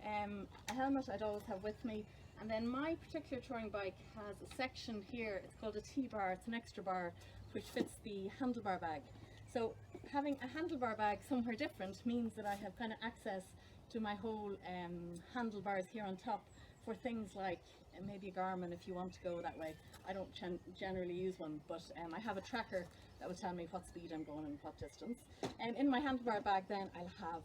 A helmet I'd always have with me. And then my particular touring bike has a section here. It's called a T-bar. It's an extra bar which fits the handlebar bag. So having a handlebar bag somewhere different means that I have kind of access to my whole handlebars here on top for things like maybe a Garmin if you want to go that way. I don't generally use one, but I have a tracker that will tell me what speed I'm going and what distance. In my handlebar bag then I'll have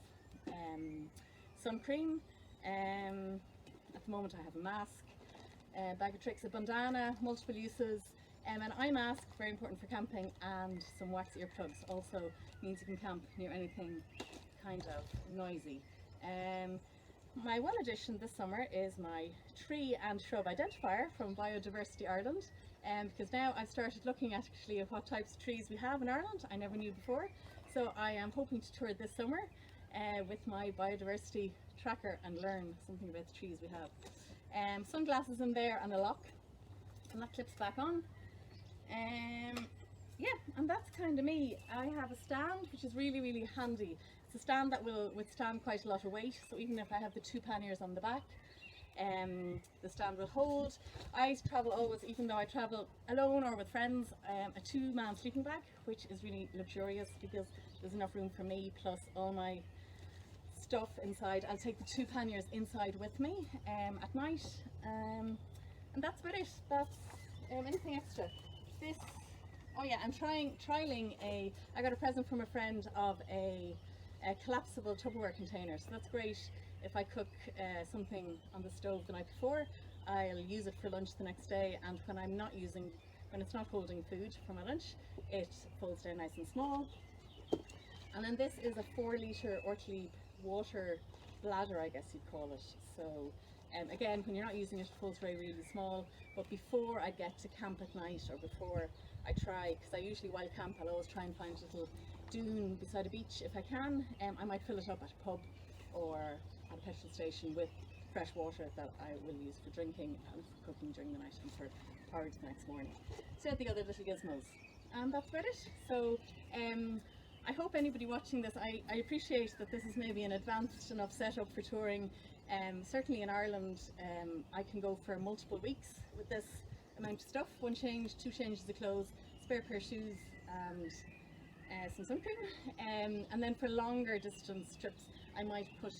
sun cream. At the moment I have a mask, a bag of tricks, a bandana, multiple uses. An eye mask, very important for camping, and some wax earplugs. Also means you can camp near anything kind of noisy. My one addition this summer is my tree and shrub identifier from Biodiversity Ireland, because now I've started looking actually at what types of trees we have in Ireland. I never knew before, so I am hoping to tour this summer with my biodiversity tracker and learn something about the trees we have. Sunglasses in there and a lock, and that clips back on. yeah, and that's kind of me. I have a stand which is really, really handy. It's a stand that will withstand quite a lot of weight, so even if I have the 2 panniers on the back, the stand will hold. I travel always, even though I travel alone or with friends, a 2-man sleeping bag, which is really luxurious because there's enough room for me plus all my stuff inside. I'll take the 2 panniers inside with me at night, and that's about it. That's anything extra. This, oh yeah, I'm trialing I got a present from a friend of a collapsible Tupperware container, so that's great. If I cook something on the stove the night before, I'll use it for lunch the next day, and when it's not holding food for my lunch, it folds down nice and small. And then this is a 4-litre Ortlieb water bladder, I guess you'd call it. So again, when you're not using it, it folds really small. But before I get to camp at night, or before I try, because I usually while camp I'll always try and find a little dune beside a beach if I can. I might fill it up at a pub or at a petrol station with fresh water that I will use for drinking and for cooking during the night and for porridge the next morning. So the other little gizmos, and that's about it. So I hope anybody watching this, I appreciate that this is maybe an advanced enough setup for touring. Certainly in Ireland, I can go for multiple weeks with this amount of stuff. 1 change, 2 changes of clothes, spare pair of shoes, and some sunscreen. And then for longer distance trips, I might put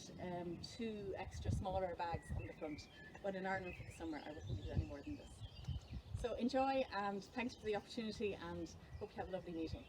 2 extra smaller bags on the front. But in Ireland for the summer, I wouldn't do any more than this. So enjoy, and thanks for the opportunity, and hope you have a lovely meeting.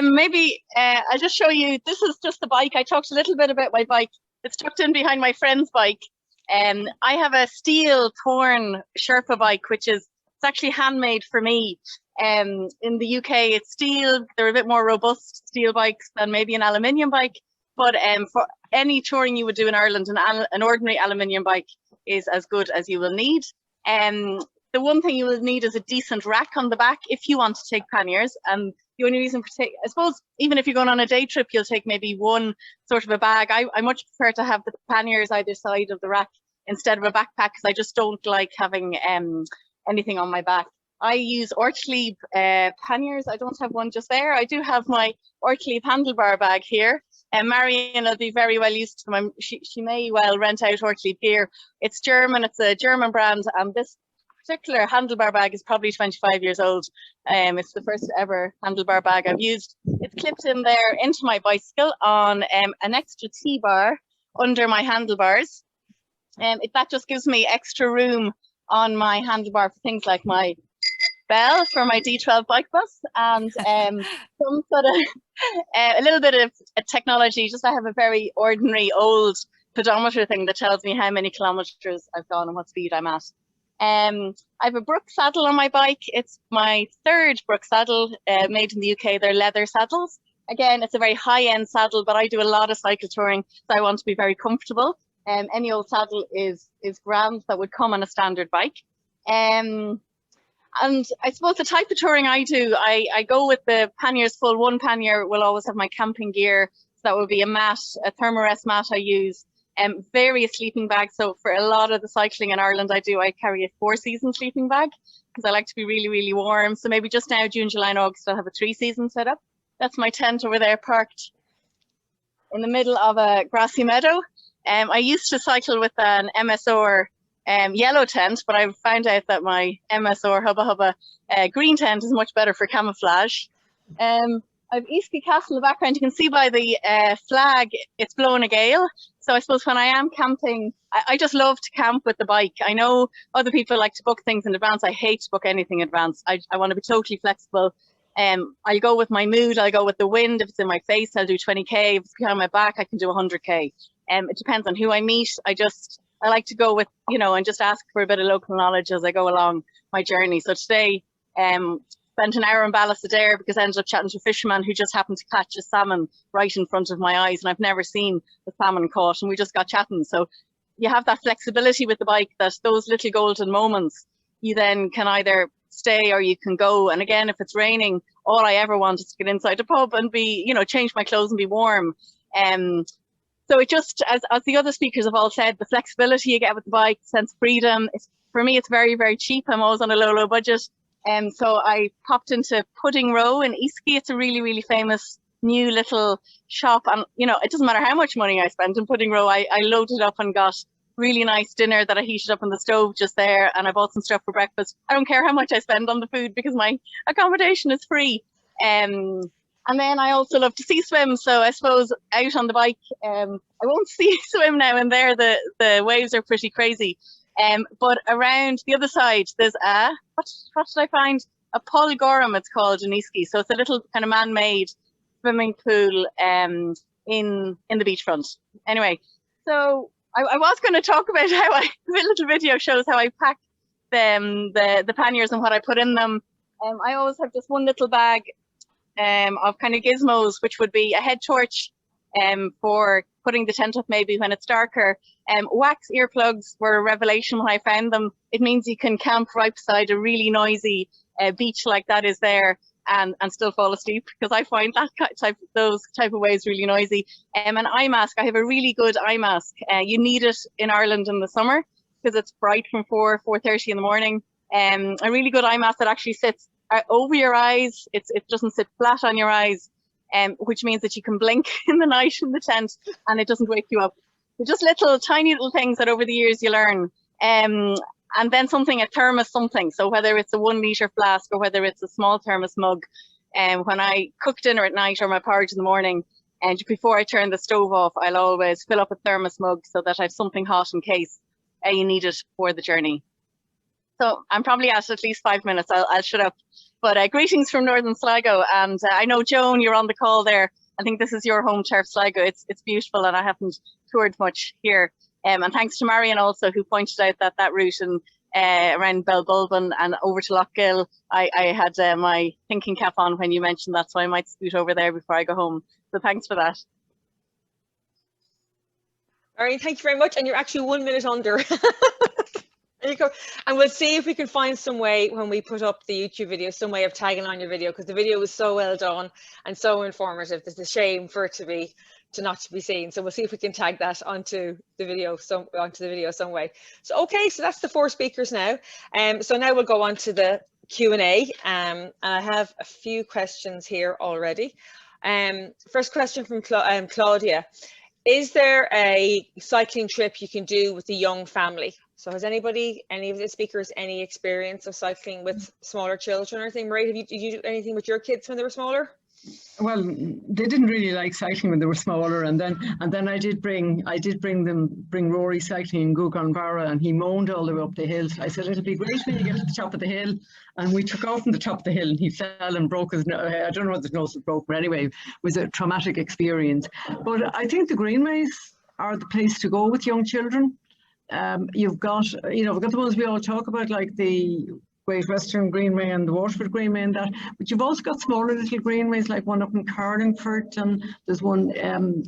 Maybe I'll just show you, this is just the bike. I talked a little bit about my bike. It's tucked in behind my friend's bike. I have a steel torn Sherpa bike, it's actually handmade for me. In the UK, it's steel. They're a bit more robust steel bikes than maybe an aluminium bike. But for any touring you would do in Ireland, an ordinary aluminium bike is as good as you will need. The one thing you will need is a decent rack on the back if you want to take panniers. And the only reason I suppose, even if you're going on a day trip, you'll take maybe one sort of a bag. I much prefer to have the panniers either side of the rack instead of a backpack, because I just don't like having anything on my back. I use Ortlieb Panniers. I don't have one just there. I do have my Ortlieb handlebar bag here. And Marion will be very well used to them. She may well rent out Ortlieb gear. It's German. It's a German brand, and this particular handlebar bag is probably 25 years old. It's the first ever handlebar bag I've used. It's clipped in there into my bicycle on an extra T-bar under my handlebars. That just gives me extra room on my handlebar for things like my bell for my D12 bike bus, and some sort of a little bit of technology. Just I have a very ordinary old pedometer thing that tells me how many kilometers I've gone and what speed I'm at. I have a Brook saddle on my bike. It's my 3rd Brook saddle made in the UK. They're leather saddles. Again, it's a very high-end saddle, but I do a lot of cycle touring, so I want to be very comfortable. Any old saddle is grand that would come on a standard bike. And I suppose the type of touring I do, I go with the panniers full. One pannier will always have my camping gear. So that would be a mat, a thermarest mat I use, various sleeping bags. So for a lot of the cycling in Ireland I carry a 4-season sleeping bag because I like to be really, really warm. So maybe just now, June, July and August, I'll have a 3-season setup. That's my tent over there parked in the middle of a grassy meadow. I used to cycle with an MSR yellow tent, but I found out that my MSR Hubba Hubba green tent is much better for camouflage. I have Eastleigh Castle in the background. You can see by the flag, it's blowing a gale. So I suppose when I am camping, I just love to camp with the bike. I know other people like to book things in advance. I hate to book anything in advance. I want to be totally flexible. I'll go with my mood. I'll go with the wind. If it's in my face, I'll do 20k. If it's behind my back, I can do 100k. It depends on who I meet. I like to go with, and just ask for a bit of local knowledge as I go along my journey. So today, spent an hour in Ballastadair because I ended up chatting to a fisherman who just happened to catch a salmon right in front of my eyes, and I've never seen a salmon caught, and we just got chatting. So you have that flexibility with the bike, that those little golden moments, you then can either stay or you can go. And again, if it's raining, all I ever want is to get inside a pub and be, change my clothes and be warm. So it just, as the other speakers have all said, the flexibility you get with the bike, sense of freedom, for me, it's very, very cheap. I'm always on a low budget. So I popped into Pudding Row in Eastquay. It's a really, really famous new little shop. And, you know, it doesn't matter how much money I spent in Pudding Row. I loaded up and got really nice dinner that I heated up on the stove just there. And I bought some stuff for breakfast. I don't care how much I spend on the food because my accommodation is free. And then I also love to sea swim. So I suppose out on the bike, I won't sea swim now and there. The waves are pretty crazy. But around the other side, there's what did I find? A Polgorum, it's called in Eastquay. So it's a little kind of man-made swimming pool in the beachfront. Anyway, so I was going to talk about how the little video shows how I pack the panniers and what I put in them. I always have just one little bag of kind of gizmos, which would be a head torch for putting the tent up maybe when it's darker. Wax earplugs were a revelation when I found them. It means you can camp right beside a really noisy beach like that is there and still fall asleep, because I find those type of waves really noisy. An eye mask. I have a really good eye mask. You need it in Ireland in the summer because it's bright from 4:30 in the morning. A really good eye mask that actually sits over your eyes. It doesn't sit flat on your eyes, which means that you can blink in the night in the tent and it doesn't wake you up. They're just tiny little things that over the years you learn. And then a thermos something. So whether it's a 1 litre flask or whether it's a small thermos mug, when I cook dinner at night or my porridge in the morning, and before I turn the stove off, I'll always fill up a thermos mug so that I have something hot in case you need it for the journey. So I'm probably at least 5 minutes. I'll shut up. But greetings from Northern Sligo. And I know, Joan, you're on the call there. I think this is your home turf, Sligo. It's beautiful, and I haven't toured much here. And thanks to Marion also, who pointed out that route and around Belbulbin and over to Lochgill. I had my thinking cap on when you mentioned that, so I might scoot over there before I go home. So thanks for that. Marion, thank you very much. And you're actually 1 minute under. And we'll see if we can find some way when we put up the YouTube video, some way of tagging on your video, because the video was so well done and so informative. It's a shame for it to not be seen. So we'll see if we can tag that onto the video some way. So okay, so that's the 4 speakers now. So now we'll go on to the Q&A. And I have a few questions here already. First question from Claudia. Is there a cycling trip you can do with a young family? So has any of the speakers, any experience of cycling with smaller children or anything? Mairéad, did you do anything with your kids when they were smaller? Well, they didn't really like cycling when they were smaller, and then I did bring Rory cycling in Guganbarra, and he moaned all the way up the hill. I said, it'll be great when you get to the top of the hill, and we took off from the top of the hill, and he fell and broke his nose. I don't know what his nose was broke, but anyway, it was a traumatic experience. But I think the greenways are the place to go with young children. We've got the ones we all talk about, like the Great Western Greenway and the Waterford Greenway and that, but you've also got smaller little greenways, like one up in Carlingford, and there's one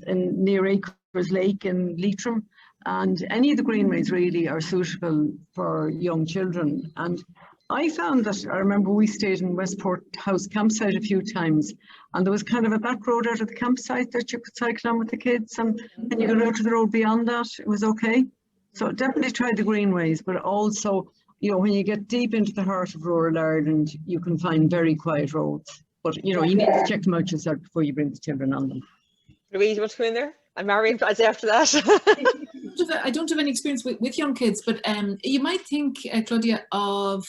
near Acres Lake in Leitrim, and any of the greenways really are suitable for young children. And I found that, I remember we stayed in Westport House campsite a few times, and there was kind of a back road out of the campsite that you could cycle on with the kids, and then you got out to the road beyond that, it was okay. So definitely try the greenways, but also, when you get deep into the heart of rural Ireland, you can find very quiet roads. But, you need to check them out yourself before you bring the children on them. Louise, you want to come in there? And Marion, I'd say after that. I don't have any experience with young kids, but you might think, Claudia, of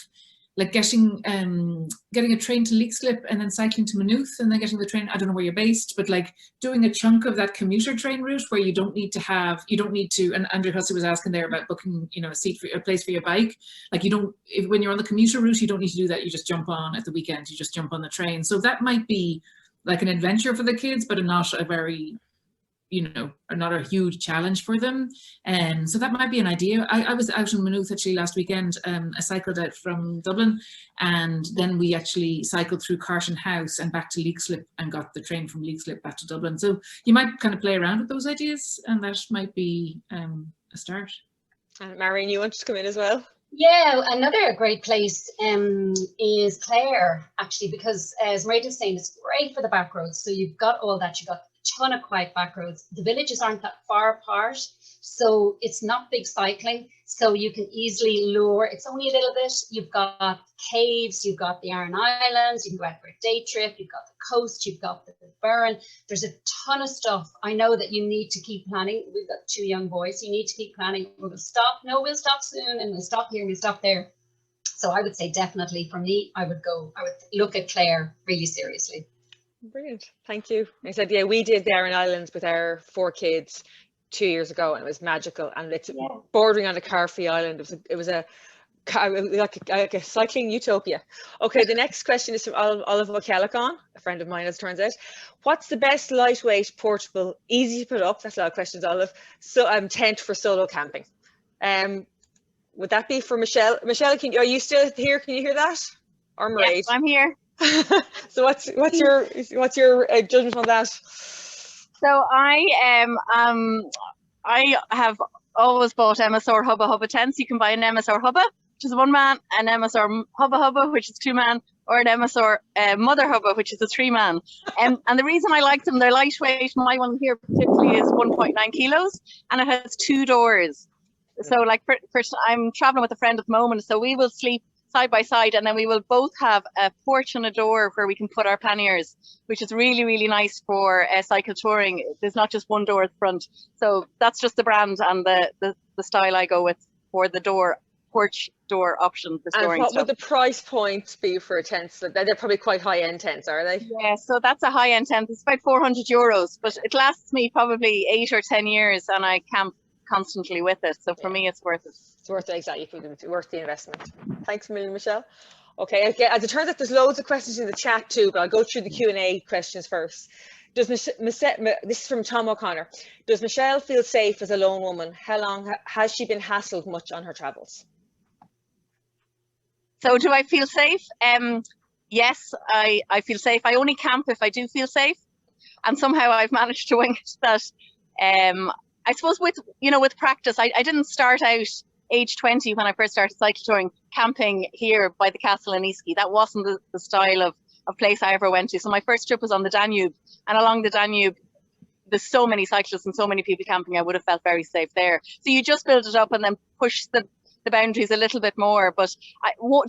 like getting a train to Leixlip and then cycling to Maynooth and then getting the train. I don't know where you're based, but like doing a chunk of that commuter train route where you don't need to, and Andrew Hussey was asking there about booking, a place for your bike. Like when you're on the commuter route, you don't need to do that. You just jump on at the weekend, you just jump on the train. So that might be like an adventure for the kids, but not a very, not a huge challenge for them. So that might be an idea. I was out in Maynooth actually last weekend. I cycled out from Dublin, and then we actually cycled through Carton House and back to Leixlip and got the train from Leixlip back to Dublin. So you might kind of play around with those ideas, and that might be a start. Marion, you want to come in as well? Yeah, another great place is Clare, actually, because as Mairéad was saying, it's great for the back roads. So you've got all that. You've got ton of quiet back roads. The villages aren't that far apart, so it's not big cycling. So you can easily lure, it's only a little bit. You've got caves, you've got the Aran Islands, you can go out for a day trip, you've got the coast, you've got the burn. There's a ton of stuff. I know that you need to keep planning. We've got 2 young boys, so you need to keep planning. We'll stop, no, we'll stop soon, and we'll stop here and we'll stop there. So I would say definitely for me, I would look at Clare really seriously. Brilliant, thank you. I said, yeah, we did the Aran Islands with our 4 kids 2 years ago, and it was magical, and it's bordering on a car-free island. It was like a cycling utopia. Okay, the next question is from Olive O'Callaghan, a friend of mine, as it turns out. What's the best lightweight, portable, easy to put up, that's a lot of questions, Olive, so tent for solo camping? Would that be for Michelle? Michelle, are you still here? Can you hear that? Or Mairéad? Yes, I'm here. So what's your judgment on that? So I have always bought MSR Hubba tents. You can buy an MSR Hubba, which is 1 man, an MSR Hubba, which is 2 man, or an MSR Mother Hubba, which is a 3 man. And the reason I like them, they're lightweight. My one here particularly is 1.9 kilos, and it has 2 doors. So like I'm traveling with a friend at the moment, so we will sleep side by side, and then we will both have a porch and a door where we can put our panniers, which is really, really nice for cycle touring. There's not just one door at the front. So that's just the brand and the style I go with for the porch door option. And what would the price point be for a tent? So they're probably quite high-end tents, are they? Yeah, so that's a high-end tent. It's about €400, but it lasts me probably 8 or 10 years, and I camp constantly with it. So for me, it's worth it. It's worth it, exactly. It's worth the investment. Thanks a million, Michelle. Okay, as it turns out, there's loads of questions in the chat too, but I'll go through the Q&A questions first. This is from Tom O'Connor. Does Michelle feel safe as a lone woman? How long has she been hassled much on her travels? So do I feel safe? Yes, I feel safe. I only camp if I do feel safe, and somehow I've managed to wing it that. I suppose with practice, I didn't start out age 20 when I first started cycle touring camping here by the castle in Easkey. That wasn't the style of place I ever went to. So my first trip was on the Danube, and along the Danube, there's so many cyclists and so many people camping, I would have felt very safe there. So you just build it up and then push the boundaries a little bit more. But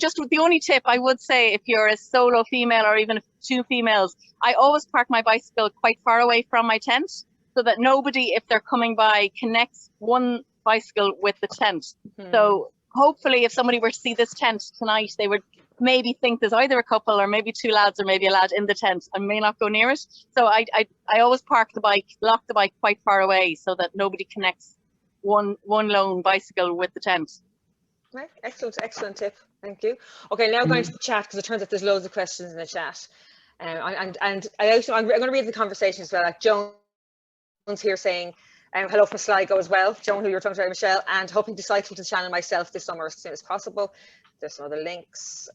just the only tip I would say, if you're a solo female or even 2 females, I always park my bicycle quite far away from my tent, so that nobody, if they're coming by, connects one bicycle with the tent. So hopefully if somebody were to see this tent tonight, they would maybe think there's either a couple or maybe 2 lads or maybe a lad in the tent and may not go near it. So I always park the bike, lock the bike quite far away so that nobody connects one lone bicycle with the tent. Right. Excellent tip. Thank you. Okay, now going to the chat, because it turns out there's loads of questions in the chat. And I'm going to read the conversation as well. Like Joan's here saying, hello from Sligo as well, Joan, who you're talking about, Michelle, and hoping to cycle to the channel myself this summer as soon as possible. There's some other links.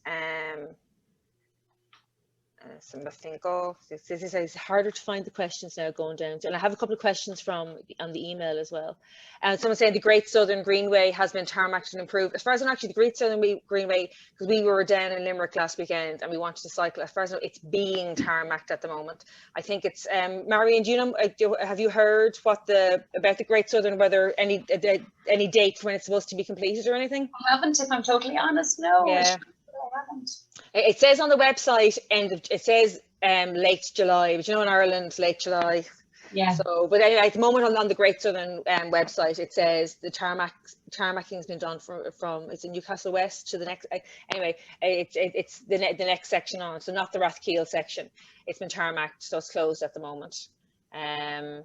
Some of it's harder to find the questions now going down. And I have a couple of questions on the email as well. And someone saying the Great Southern Greenway has been tarmacked and improved. As far as I know, actually, the Great Southern Greenway, because we were down in Limerick last weekend and we wanted to cycle. As far as I know, it's being tarmacked at the moment. I think it's Marion. Do you know? Have you heard about the Great Southern? Whether any date when it's supposed to be completed or anything? I haven't, if I'm totally honest. No. Yeah. I haven't. It says on the website late July, but in Ireland, late July. Yeah. So, but anyway, at the moment on the Great Southern website, it says the tarmacking has been done from it's in Newcastle West to the next. Anyway, it's the next section on, so not the Rathkeil section. It's been tarmacked, so it's closed at the moment. And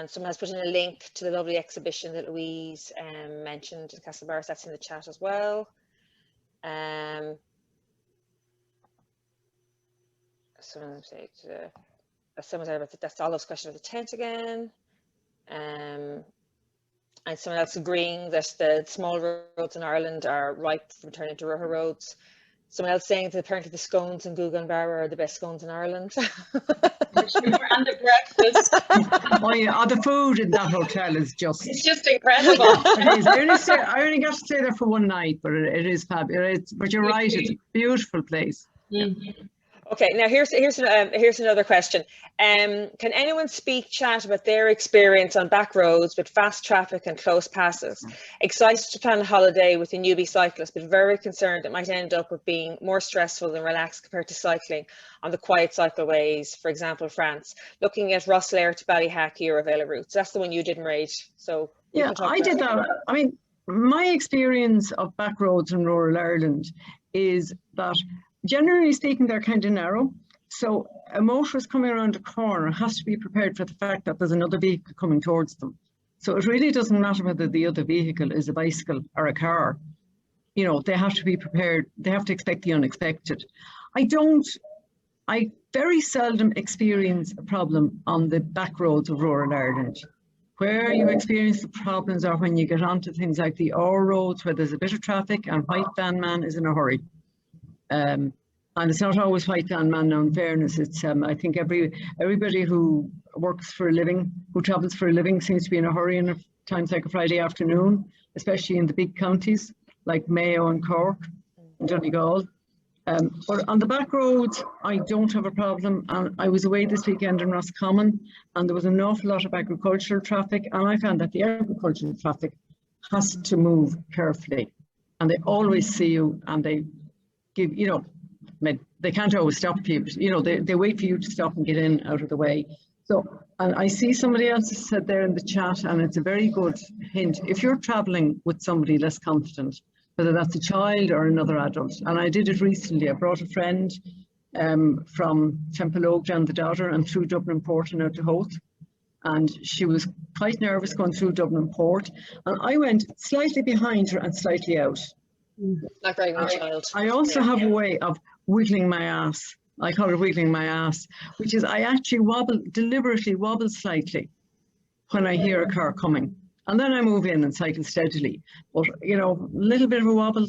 someone has put in a link to the lovely exhibition that Louise mentioned in Castlebar. That's in the chat as well. Someone said that's all those questions of the tent again. And someone else agreeing that the small roads in Ireland are ripe for turning to river roads. Someone else saying that apparently the scones in Guggenbarra are the best scones in Ireland. And the breakfast. Oh yeah, the food in that hotel is it's just incredible. It is. I only got to stay there for one night, but it is fabulous. But you're right, it's a beautiful place. Mm-hmm. Okay, now here's another question. Can anyone chat about their experience on back roads with fast traffic and close passes? Excited to plan a holiday with a newbie cyclist, but very concerned it might end up with being more stressful than relaxed compared to cycling on the quiet cycleways, for example, France. Looking at Rosslare to Ballyhack, Euroville Route. So that's the one you did, Mairéad. So yeah, I did that. I mean, my experience of back roads in rural Ireland is that, generally speaking, they're kind of narrow. So a motorist coming around a corner has to be prepared for the fact that there's another vehicle coming towards them. So it really doesn't matter whether the other vehicle is a bicycle or a car. You know, they have to be prepared. They have to expect the unexpected. I very seldom experience a problem on the back roads of rural Ireland. Where you experience the problems are when you get onto things like the R roads, where there's a bit of traffic and white van man is in a hurry. And it's not always white van man now, in fairness. It's I think everybody who works for a living, who travels for a living, seems to be in a hurry in times like a Friday afternoon, especially in the big counties like Mayo and Cork and Donegal. But on the back roads, I don't have a problem. And I was away this weekend in Roscommon, and there was an awful lot of agricultural traffic, and I found that the agricultural traffic has to move carefully, and they always see you, and they give, you know, they can't always stop people, you know, they wait for you to stop and get in out of the way. So, and I see somebody else said there in the chat, and it's a very good hint. If you're traveling with somebody less confident, whether that's a child or another adult, and I did it recently. I brought a friend from Templeogue down the Dodder and through Dublin Port and out to Hoth, and she was quite nervous going through Dublin Port, and I went slightly behind her and slightly out. Like very much child. I also have a way of wiggling my ass. I call it wiggling my ass, which is I actually deliberately wobble slightly when I hear a car coming. And then I move in and cycle steadily. But, you know, a little bit of a wobble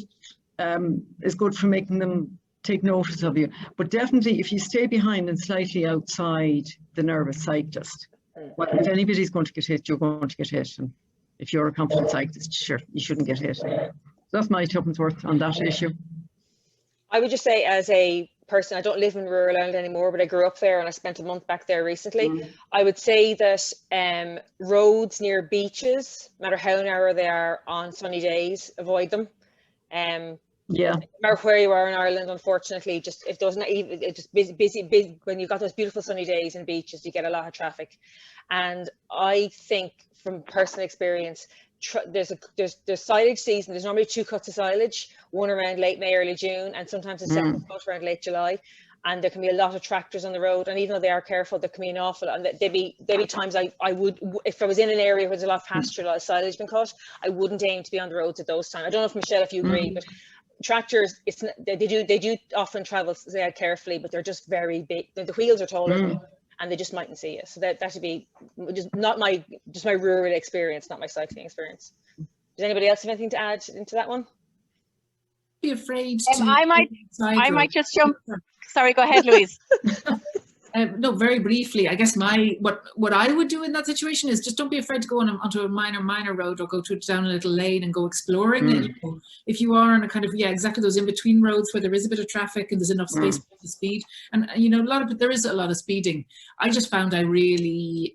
is good for making them take notice of you. But definitely, if you stay behind and slightly outside the nervous cyclist, well, if anybody's going to get hit, you're going to get hit. And if you're a confident cyclist, sure, you shouldn't get hit. So that's my tuppence worth on that issue. I would just say, as a person, I don't live in rural Ireland anymore, but I grew up there and I spent a month back there recently. I would say that roads near beaches, no matter how narrow they are on sunny days, avoid them. Yeah. No matter where you are in Ireland, unfortunately, just if those not even, it's just busy when you've got those beautiful sunny days and beaches, you get a lot of traffic. And I think from personal experience, there's silage season. There's normally 2 cuts of silage, one around late May, early June, and sometimes a second cut around late July. And there can be a lot of tractors on the road, and even though they are careful, there can be an awful lot. And there'd be times I would, if I was in an area where there's a lot of pasture, a lot of silage been cut, I wouldn't aim to be on the roads at those times. I don't know if Michelle, if you agree, but tractors, they do often travel carefully, but they're just very big. The wheels are taller, and they just mightn't see you. So that should be just my rural experience, not my cycling experience. Does anybody else have anything to add into that one? Be afraid to I might just jump. Sorry, go ahead, Louise. No, very briefly, I guess what I would do in that situation is just don't be afraid to go onto a minor road, or go down a little lane and go exploring. You know, if you are on a kind of, exactly those in between roads where there is a bit of traffic and there's enough space for the speed, and you know, there is a lot of speeding. I just found I really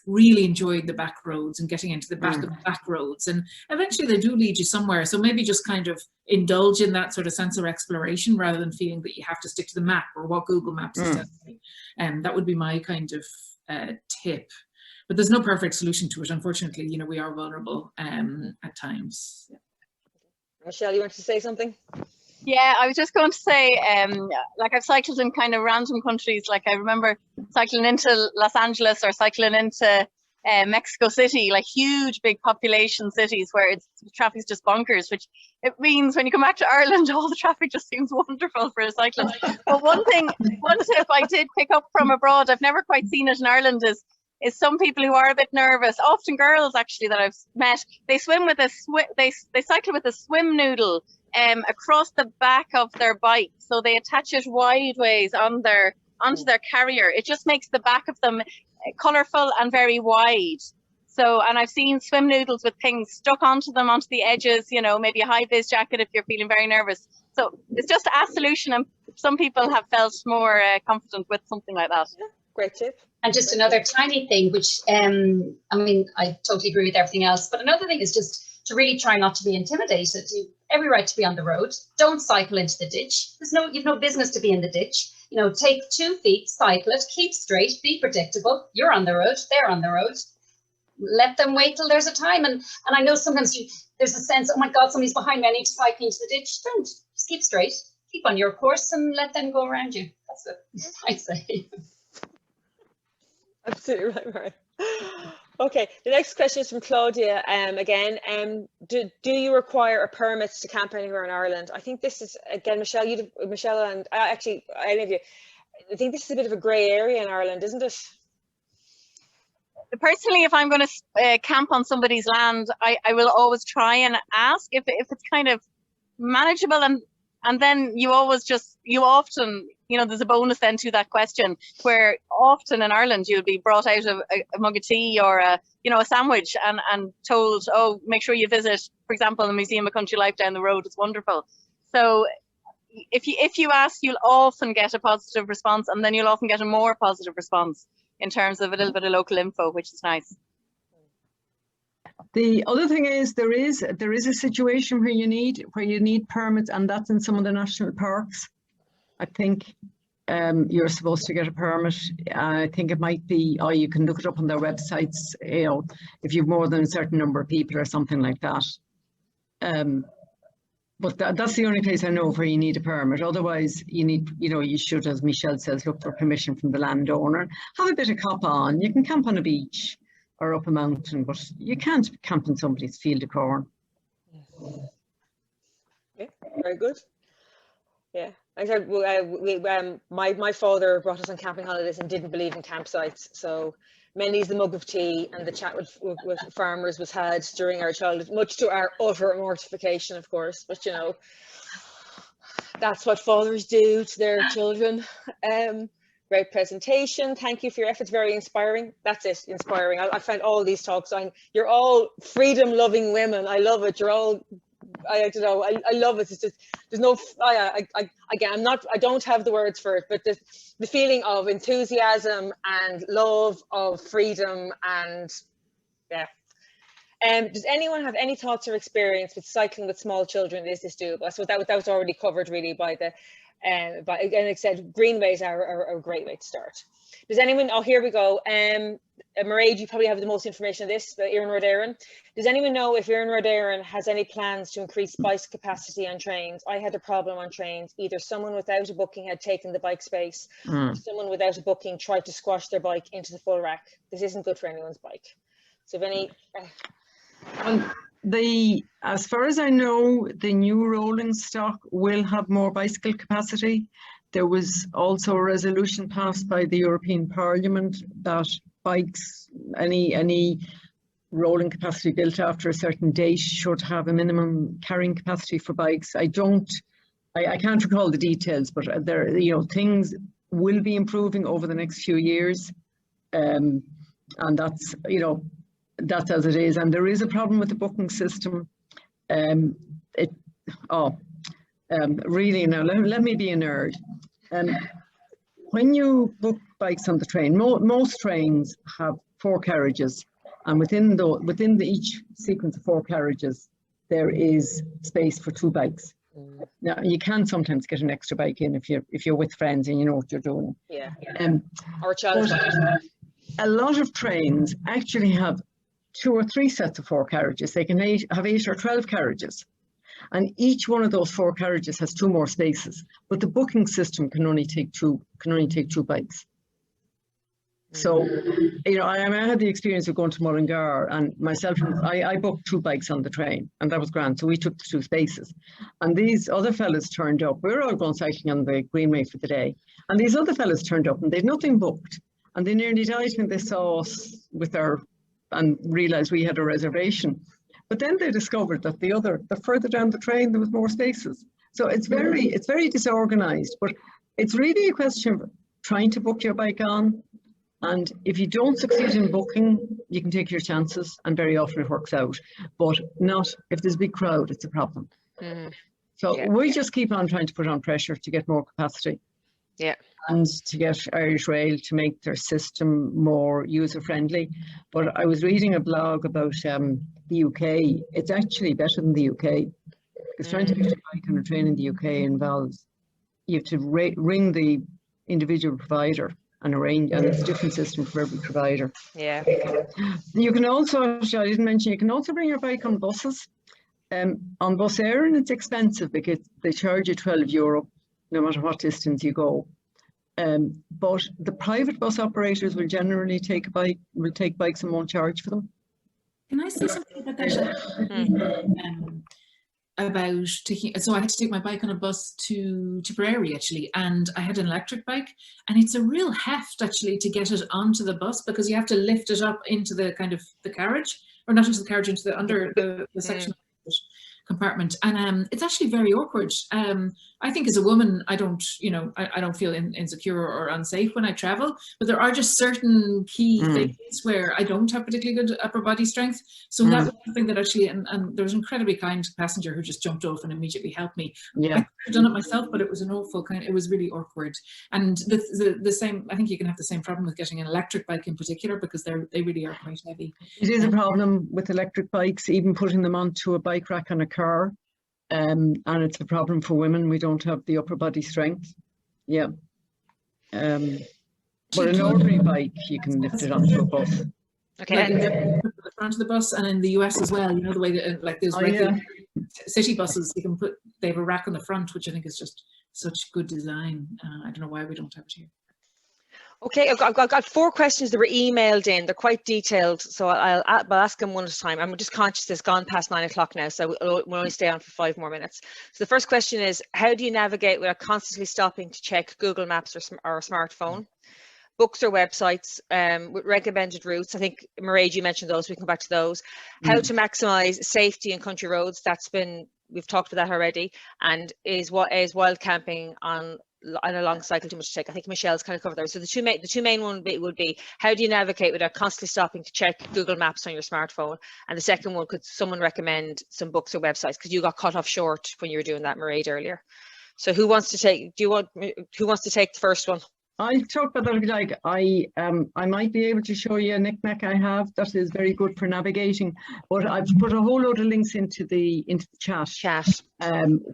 enjoyed the back roads and getting into the back of the back roads, and eventually they do lead you somewhere. So maybe just kind of indulge in that sort of sense of exploration rather than feeling that you have to stick to the map or what Google Maps is telling you. And that would be my kind of tip. But there's no perfect solution to it, unfortunately. You know, we are vulnerable at times. Michelle, you want to say something? Yeah, I was just going to say, like I've cycled in kind of random countries. Like I remember cycling into Los Angeles or cycling into Mexico City, like huge, big population cities where the traffic's just bonkers, which it means when you come back to Ireland, all the traffic just seems wonderful for a cyclist. But one tip I did pick up from abroad, I've never quite seen it in Ireland, is some people who are a bit nervous, often girls actually that I've met, they swim with they cycle with a swim noodle across the back of their bike. So they attach it wideways onto their carrier. It just makes the back of them colourful and very wide. So, and I've seen swim noodles with things stuck onto them, onto the edges, you know, maybe a high-vis jacket if you're feeling very nervous. So it's just a solution, and some people have felt more confident with something like that. Yeah, great tip. And just another tiny thing, which, I mean, I totally agree with everything else, but another thing is just to really try not to be intimidated. You've every right to be on the road. Don't cycle into the ditch. You've no business to be in the ditch. You know, take 2 feet, cycle it, keep straight, be predictable. You're on the road, they're on the road. Let them wait till there's a time. And I know sometimes there's a sense, oh my God, somebody's behind me, I need to cycle into the ditch. Don't, just keep straight, keep on your course and let them go around you. That's what I'd say. Absolutely right. Okay, the next question is from Claudia. Again, do you require a permit to camp anywhere in Ireland? I think this is, again, Michelle and actually any of you, I think this is a bit of a grey area in Ireland, isn't it? Personally, if I'm going to camp on somebody's land, I will always try and ask if it's kind of manageable, and then you often, you know, there's a bonus then to that question, where often in Ireland you'll be brought out a mug of tea or a sandwich and told, oh, make sure you visit, for example, the Museum of Country Life down the road. It's wonderful. So if you ask, you'll often get a positive response, and then you'll often get a more positive response in terms of a little bit of local info, which is nice. The other thing is there is a situation where you need permits, and that's in some of the national parks. I think you're supposed to get a permit. I think it might be, you can look it up on their websites, you know, if you've more than a certain number of people or something like that. But that's the only place I know where you need a permit. Otherwise, you should, as Michelle says, look for permission from the landowner. Have a bit of cop on. You can camp on a beach or up a mountain, but you can't camp in somebody's field of corn. Yeah, very good. Yeah, I said my father brought us on camping holidays and didn't believe in campsites. So many's the mug of tea and the chat with farmers was had during our childhood, much to our utter mortification, of course. But you know, that's what fathers do to their children. Great presentation. Thank you for your efforts. Very inspiring. That's it. Inspiring. I found all these talks. You're all freedom-loving women. I love it. You're all. I don't know. I love it. It's just there's no. Again, I don't have the words for it, but the feeling of enthusiasm and love of freedom and yeah. Does anyone have any thoughts or experience with cycling with small children? Is this doable? So that was already covered really by the. But again, like I said, greenways are a great way to start. Does anyone, oh, here we go. Mairéad, you probably have the most information on this, the Éireann Rud Éireann. Does anyone know if Éireann Rud Éireann has any plans to increase bike capacity on trains? I had a problem on trains. Either someone without a booking had taken the bike space, or someone without a booking tried to squash their bike into the full rack. This isn't good for anyone's bike. So if any... As far as I know, the new rolling stock will have more bicycle capacity. There was also a resolution passed by the European Parliament that bikes, any rolling capacity built after a certain date should have a minimum carrying capacity for bikes. I can't recall the details, but things will be improving over the next few years, and that's that's as it is. And there is a problem with the booking system. Really now, let me be a nerd. When you book bikes on the train, most trains have 4 carriages, and within each sequence of 4 carriages, there is space for 2 bikes. Now you can sometimes get an extra bike in if you're with friends and you know what you're doing. Yeah. Or a child. A lot of trains actually have 2 or 3 sets of 4 carriages. They can have 8 or 12 carriages, and each one of those 4 carriages has 2 more spaces. But the booking system can only take 2 bikes. So, I had the experience of going to Mullingar, and myself, I booked 2 bikes on the train, and that was grand. So we took the 2 spaces, and these other fellas turned up. We were all going cycling on the Greenway for the day, and these other fellas turned up, and they'd nothing booked, and they nearly died when they saw us and realized we had a reservation. But then they discovered that the further down the train there was more spaces. So it's very disorganized, but it's really a question of trying to book your bike on. And if you don't succeed in booking, you can take your chances, and very often it works out. But not if there's a big crowd, it's a problem. So Yeah. we just keep on trying to put on pressure to get more capacity. Yeah. And to get Irish Rail to make their system more user-friendly. But I was reading a blog about the UK. It's actually better than the UK. Because trying to get a bike on a train in the UK involves, you have to ring the individual provider and arrange, and it's a different system for every provider. Yeah. You can also, I didn't mention, you can also bring your bike on buses. On Bus Air, and it's expensive because they charge you €12 no matter what distance you go. But the private bus operators will generally take bikes and won't charge for them. Can I say something about that? About taking, so I had to take my bike on a bus to Tipperary actually, and I had an electric bike, and it's a real heft actually to get it onto the bus, because you have to lift it up into the kind of the carriage, or not into the carriage, into the under the section of the compartment, and it's actually very awkward. I think as a woman, I don't feel insecure or unsafe when I travel, but there are just certain key things where I don't have particularly good upper body strength. So that was something that actually, and there was an incredibly kind passenger who just jumped off and immediately helped me. Yeah, I could have done it myself, but it was an awful it was really awkward. And the same, I think you can have the same problem with getting an electric bike in particular, because they really are quite heavy. it is a problem with electric bikes, even putting them onto a bike rack on a car. And it's a problem for women. We don't have the upper body strength. Yeah. But an ordinary bike, you can lift it onto a bus. Okay. Like the front of the bus, and in the US as well, you know, the way that like those regular city buses, they have a rack on the front, which I think is just such good design. I don't know why we don't have it here. Okay, I've got 4 questions that were emailed in. They're quite detailed, so I'll ask them one at a time. I'm just conscious it's gone past 9 o'clock now, so we'll only stay on for 5 more minutes. So the first question is, how do you navigate without constantly stopping to check Google Maps or a smartphone? Books or websites with recommended routes. I think, Mairéad, you mentioned those. We can come back to those. How to maximise safety in country roads. We've talked about that already. And is wild camping on a long cycle too much to take? I think Michelle's kind of covered those. So the two main one would be, how do you navigate without constantly stopping to check Google Maps on your smartphone? And the second one, could someone recommend some books or websites? Because you got cut off short when you were doing that, Mairéad, earlier. So who wants to take the first one? I'll talk about that if you like. I might be able to show you a knick-knack I have that is very good for navigating, but I've put a whole load of links into the chat.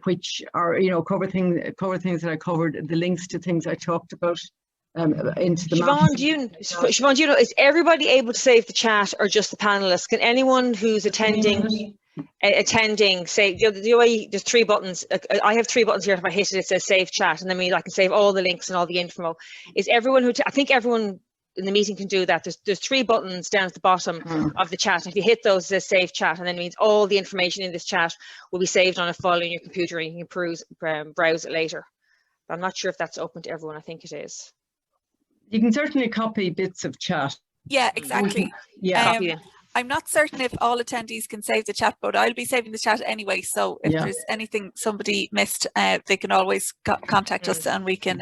Which are, you know, cover things that I covered, the links to things I talked about into the map. Siobhan, do you know, is everybody able to save the chat, or just the panelists? Can anyone who's attending say, the way there's 3 buttons, I have 3 buttons here. If I hit it, it says save chat, and then I can save all the links and all the info. Is everyone I think everyone in the meeting can do that. There's 3 buttons down at the bottom of the chat. If you hit those, it says save chat, and then it means all the information in this chat will be saved on a file in your computer, and you can browse it later. But I'm not sure if that's open to everyone. I think it is. You can certainly copy bits of chat. Yeah, exactly. I'm not certain if all attendees can save the chat, but I'll be saving the chat anyway. So if there's anything somebody missed, they can always contact us, and we can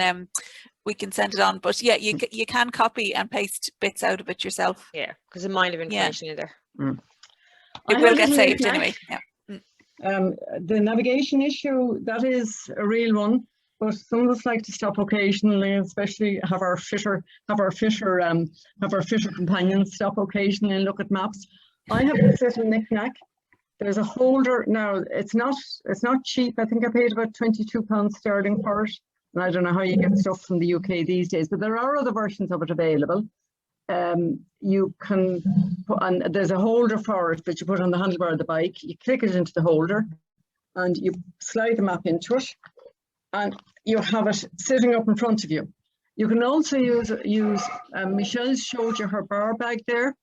send it on. But yeah, you can copy and paste bits out of it yourself. Yeah, because a mine of information in there. It will get saved anyway. Yeah. The navigation issue, that is a real one. But some of us like to stop occasionally, especially have our fisher companions stop occasionally and look at maps. I have this little knick-knack. There's a holder now. It's not cheap. I think I paid about £22 sterling for it. And I don't know how you get stuff from the UK these days, but there are other versions of it available. You can put on, there's a holder for it that you put on the handlebar of the bike. You click it into the holder, and you slide the map into it, and you have it sitting up in front of you. You can also use Michelle showed you her bar bag there.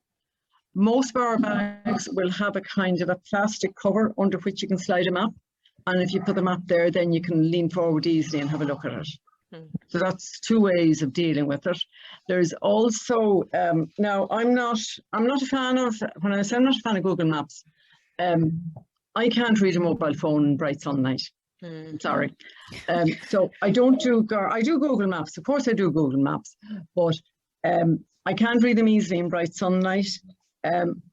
Most bar bags will have a kind of a plastic cover under which you can slide a map. And if you put the map there, then you can lean forward easily and have a look at it. So that's 2 ways of dealing with it. There's also, now I'm not a fan of, when I say I'm not a fan of Google Maps, I can't read a mobile phone in bright sunlight. Sorry. So I do Google Maps. Of course I do Google Maps, but I can't read them easily in bright sunlight.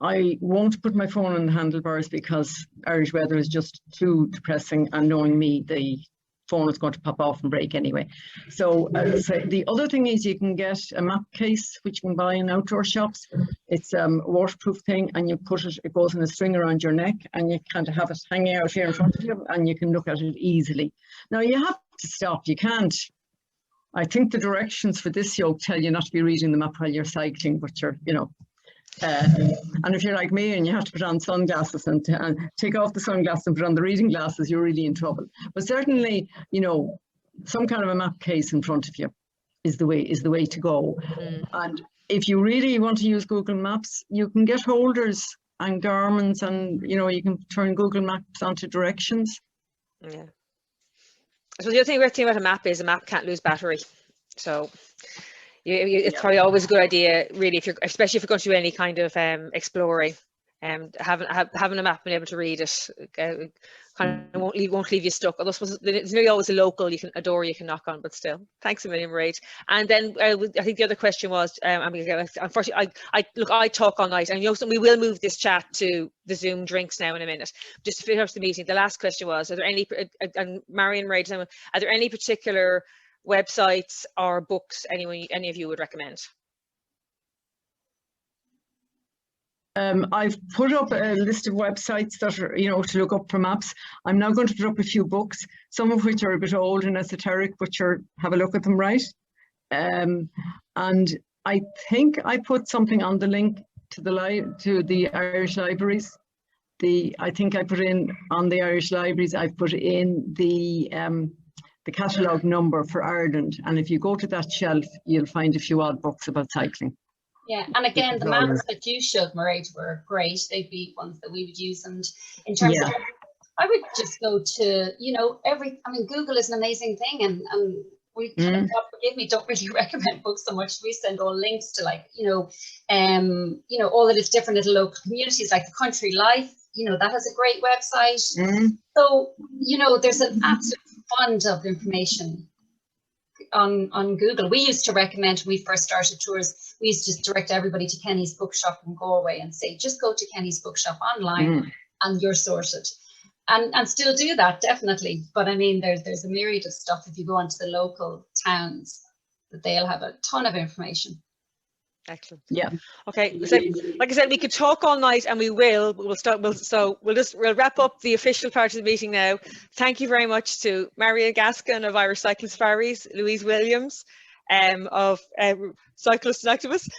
I won't put my phone on the handlebars because Irish weather is just too depressing, and knowing me, the phone is going to pop off and break anyway. So the other thing is you can get a map case which you can buy in outdoor shops. It's a waterproof thing, and you put it, it goes in a string around your neck, and you kind of have it hanging out here in front of you, and you can look at it easily. Now you have to stop, you can't. I think the directions for this yoke tell you not to be reading the map while you're cycling, but you're, you know, and if you're like me and you have to put on sunglasses and take off the sunglasses and put on the reading glasses, you're really in trouble. But certainly, you know, some kind of a map case in front of you is the way to go. And if you really want to use Google Maps, you can get holders and garments, and you know, you can turn Google Maps onto directions. Yeah. So the other thing about a map is a map can't lose battery. So it's probably always a good idea, really, especially if you're going to do any kind of exploring, having a map and able to read it kind of won't leave you stuck. Although there's nearly always a local a door you can knock on, but still. Thanks a million, Mairéad. And then I think the other question was, unfortunately, I talk all night, and you know, we will move this chat to the Zoom drinks now in a minute. Just to finish up the meeting, the last question was, are there any, and Marion, Mairéad, are there any particular websites or books any of you would recommend? I've put up a list of websites that are, you know, to look up for maps. I'm now going to put up a few books, some of which are a bit old and esoteric, but have a look at them, right? And I think I put something on the link to the Irish libraries. I think I put in on the Irish libraries, I've put in the catalogue number for Ireland, and if you go to that shelf, you'll find a few odd books about cycling. Yeah, and again, the maps that you showed, Mairéad, were great. They'd be ones that we would use, and in terms of, I would just go to, you know, I mean, Google is an amazing thing, and we kind of, God forgive me, don't really recommend books so much. We send all links to, like, you know, all of these different little local communities, like the Country Life. You know, that has a great website. So, you know, there's an absolute fund of information on Google. We used to recommend, when we first started tours, we used to direct everybody to Kenny's Bookshop in Galway and say, just go to Kenny's Bookshop online and you're sorted. And still do that, definitely. But I mean, there's a myriad of stuff if you go onto the local towns, that they'll have a ton of information. Excellent. Yeah. Okay. So, like I said, we could talk all night, and we will. We'll wrap up the official part of the meeting now. Thank you very much to Marion Gaston of Irish Cyclist Ferries, Louise Williams of Cyclist and Activist,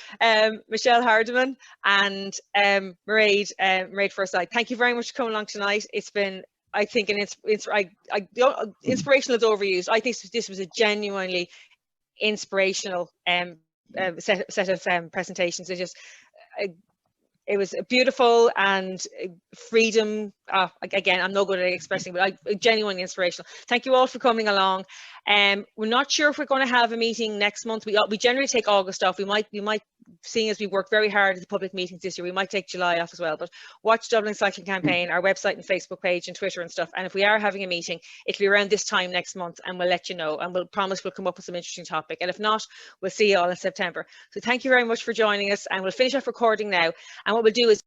Michelle Hardiman, and Mairéad Forsythe. Thank you very much for coming along tonight. It's been, I think, inspirational is overused. I think this was a genuinely inspirational set of presentations. It was beautiful, and freedom. Again, I'm no good at expressing, but genuinely inspirational. Thank you all for coming along. We're not sure if we're going to have a meeting next month. We generally take August off. We might, seeing as we work very hard at the public meetings this year, we might take July off as well. But watch Dublin Cycling Campaign, our website and Facebook page and Twitter and stuff. And if we are having a meeting, it'll be around this time next month, and we'll let you know. And we'll promise we'll come up with some interesting topic. And if not, we'll see you all in September. So thank you very much for joining us, and we'll finish off recording now. And what we'll do is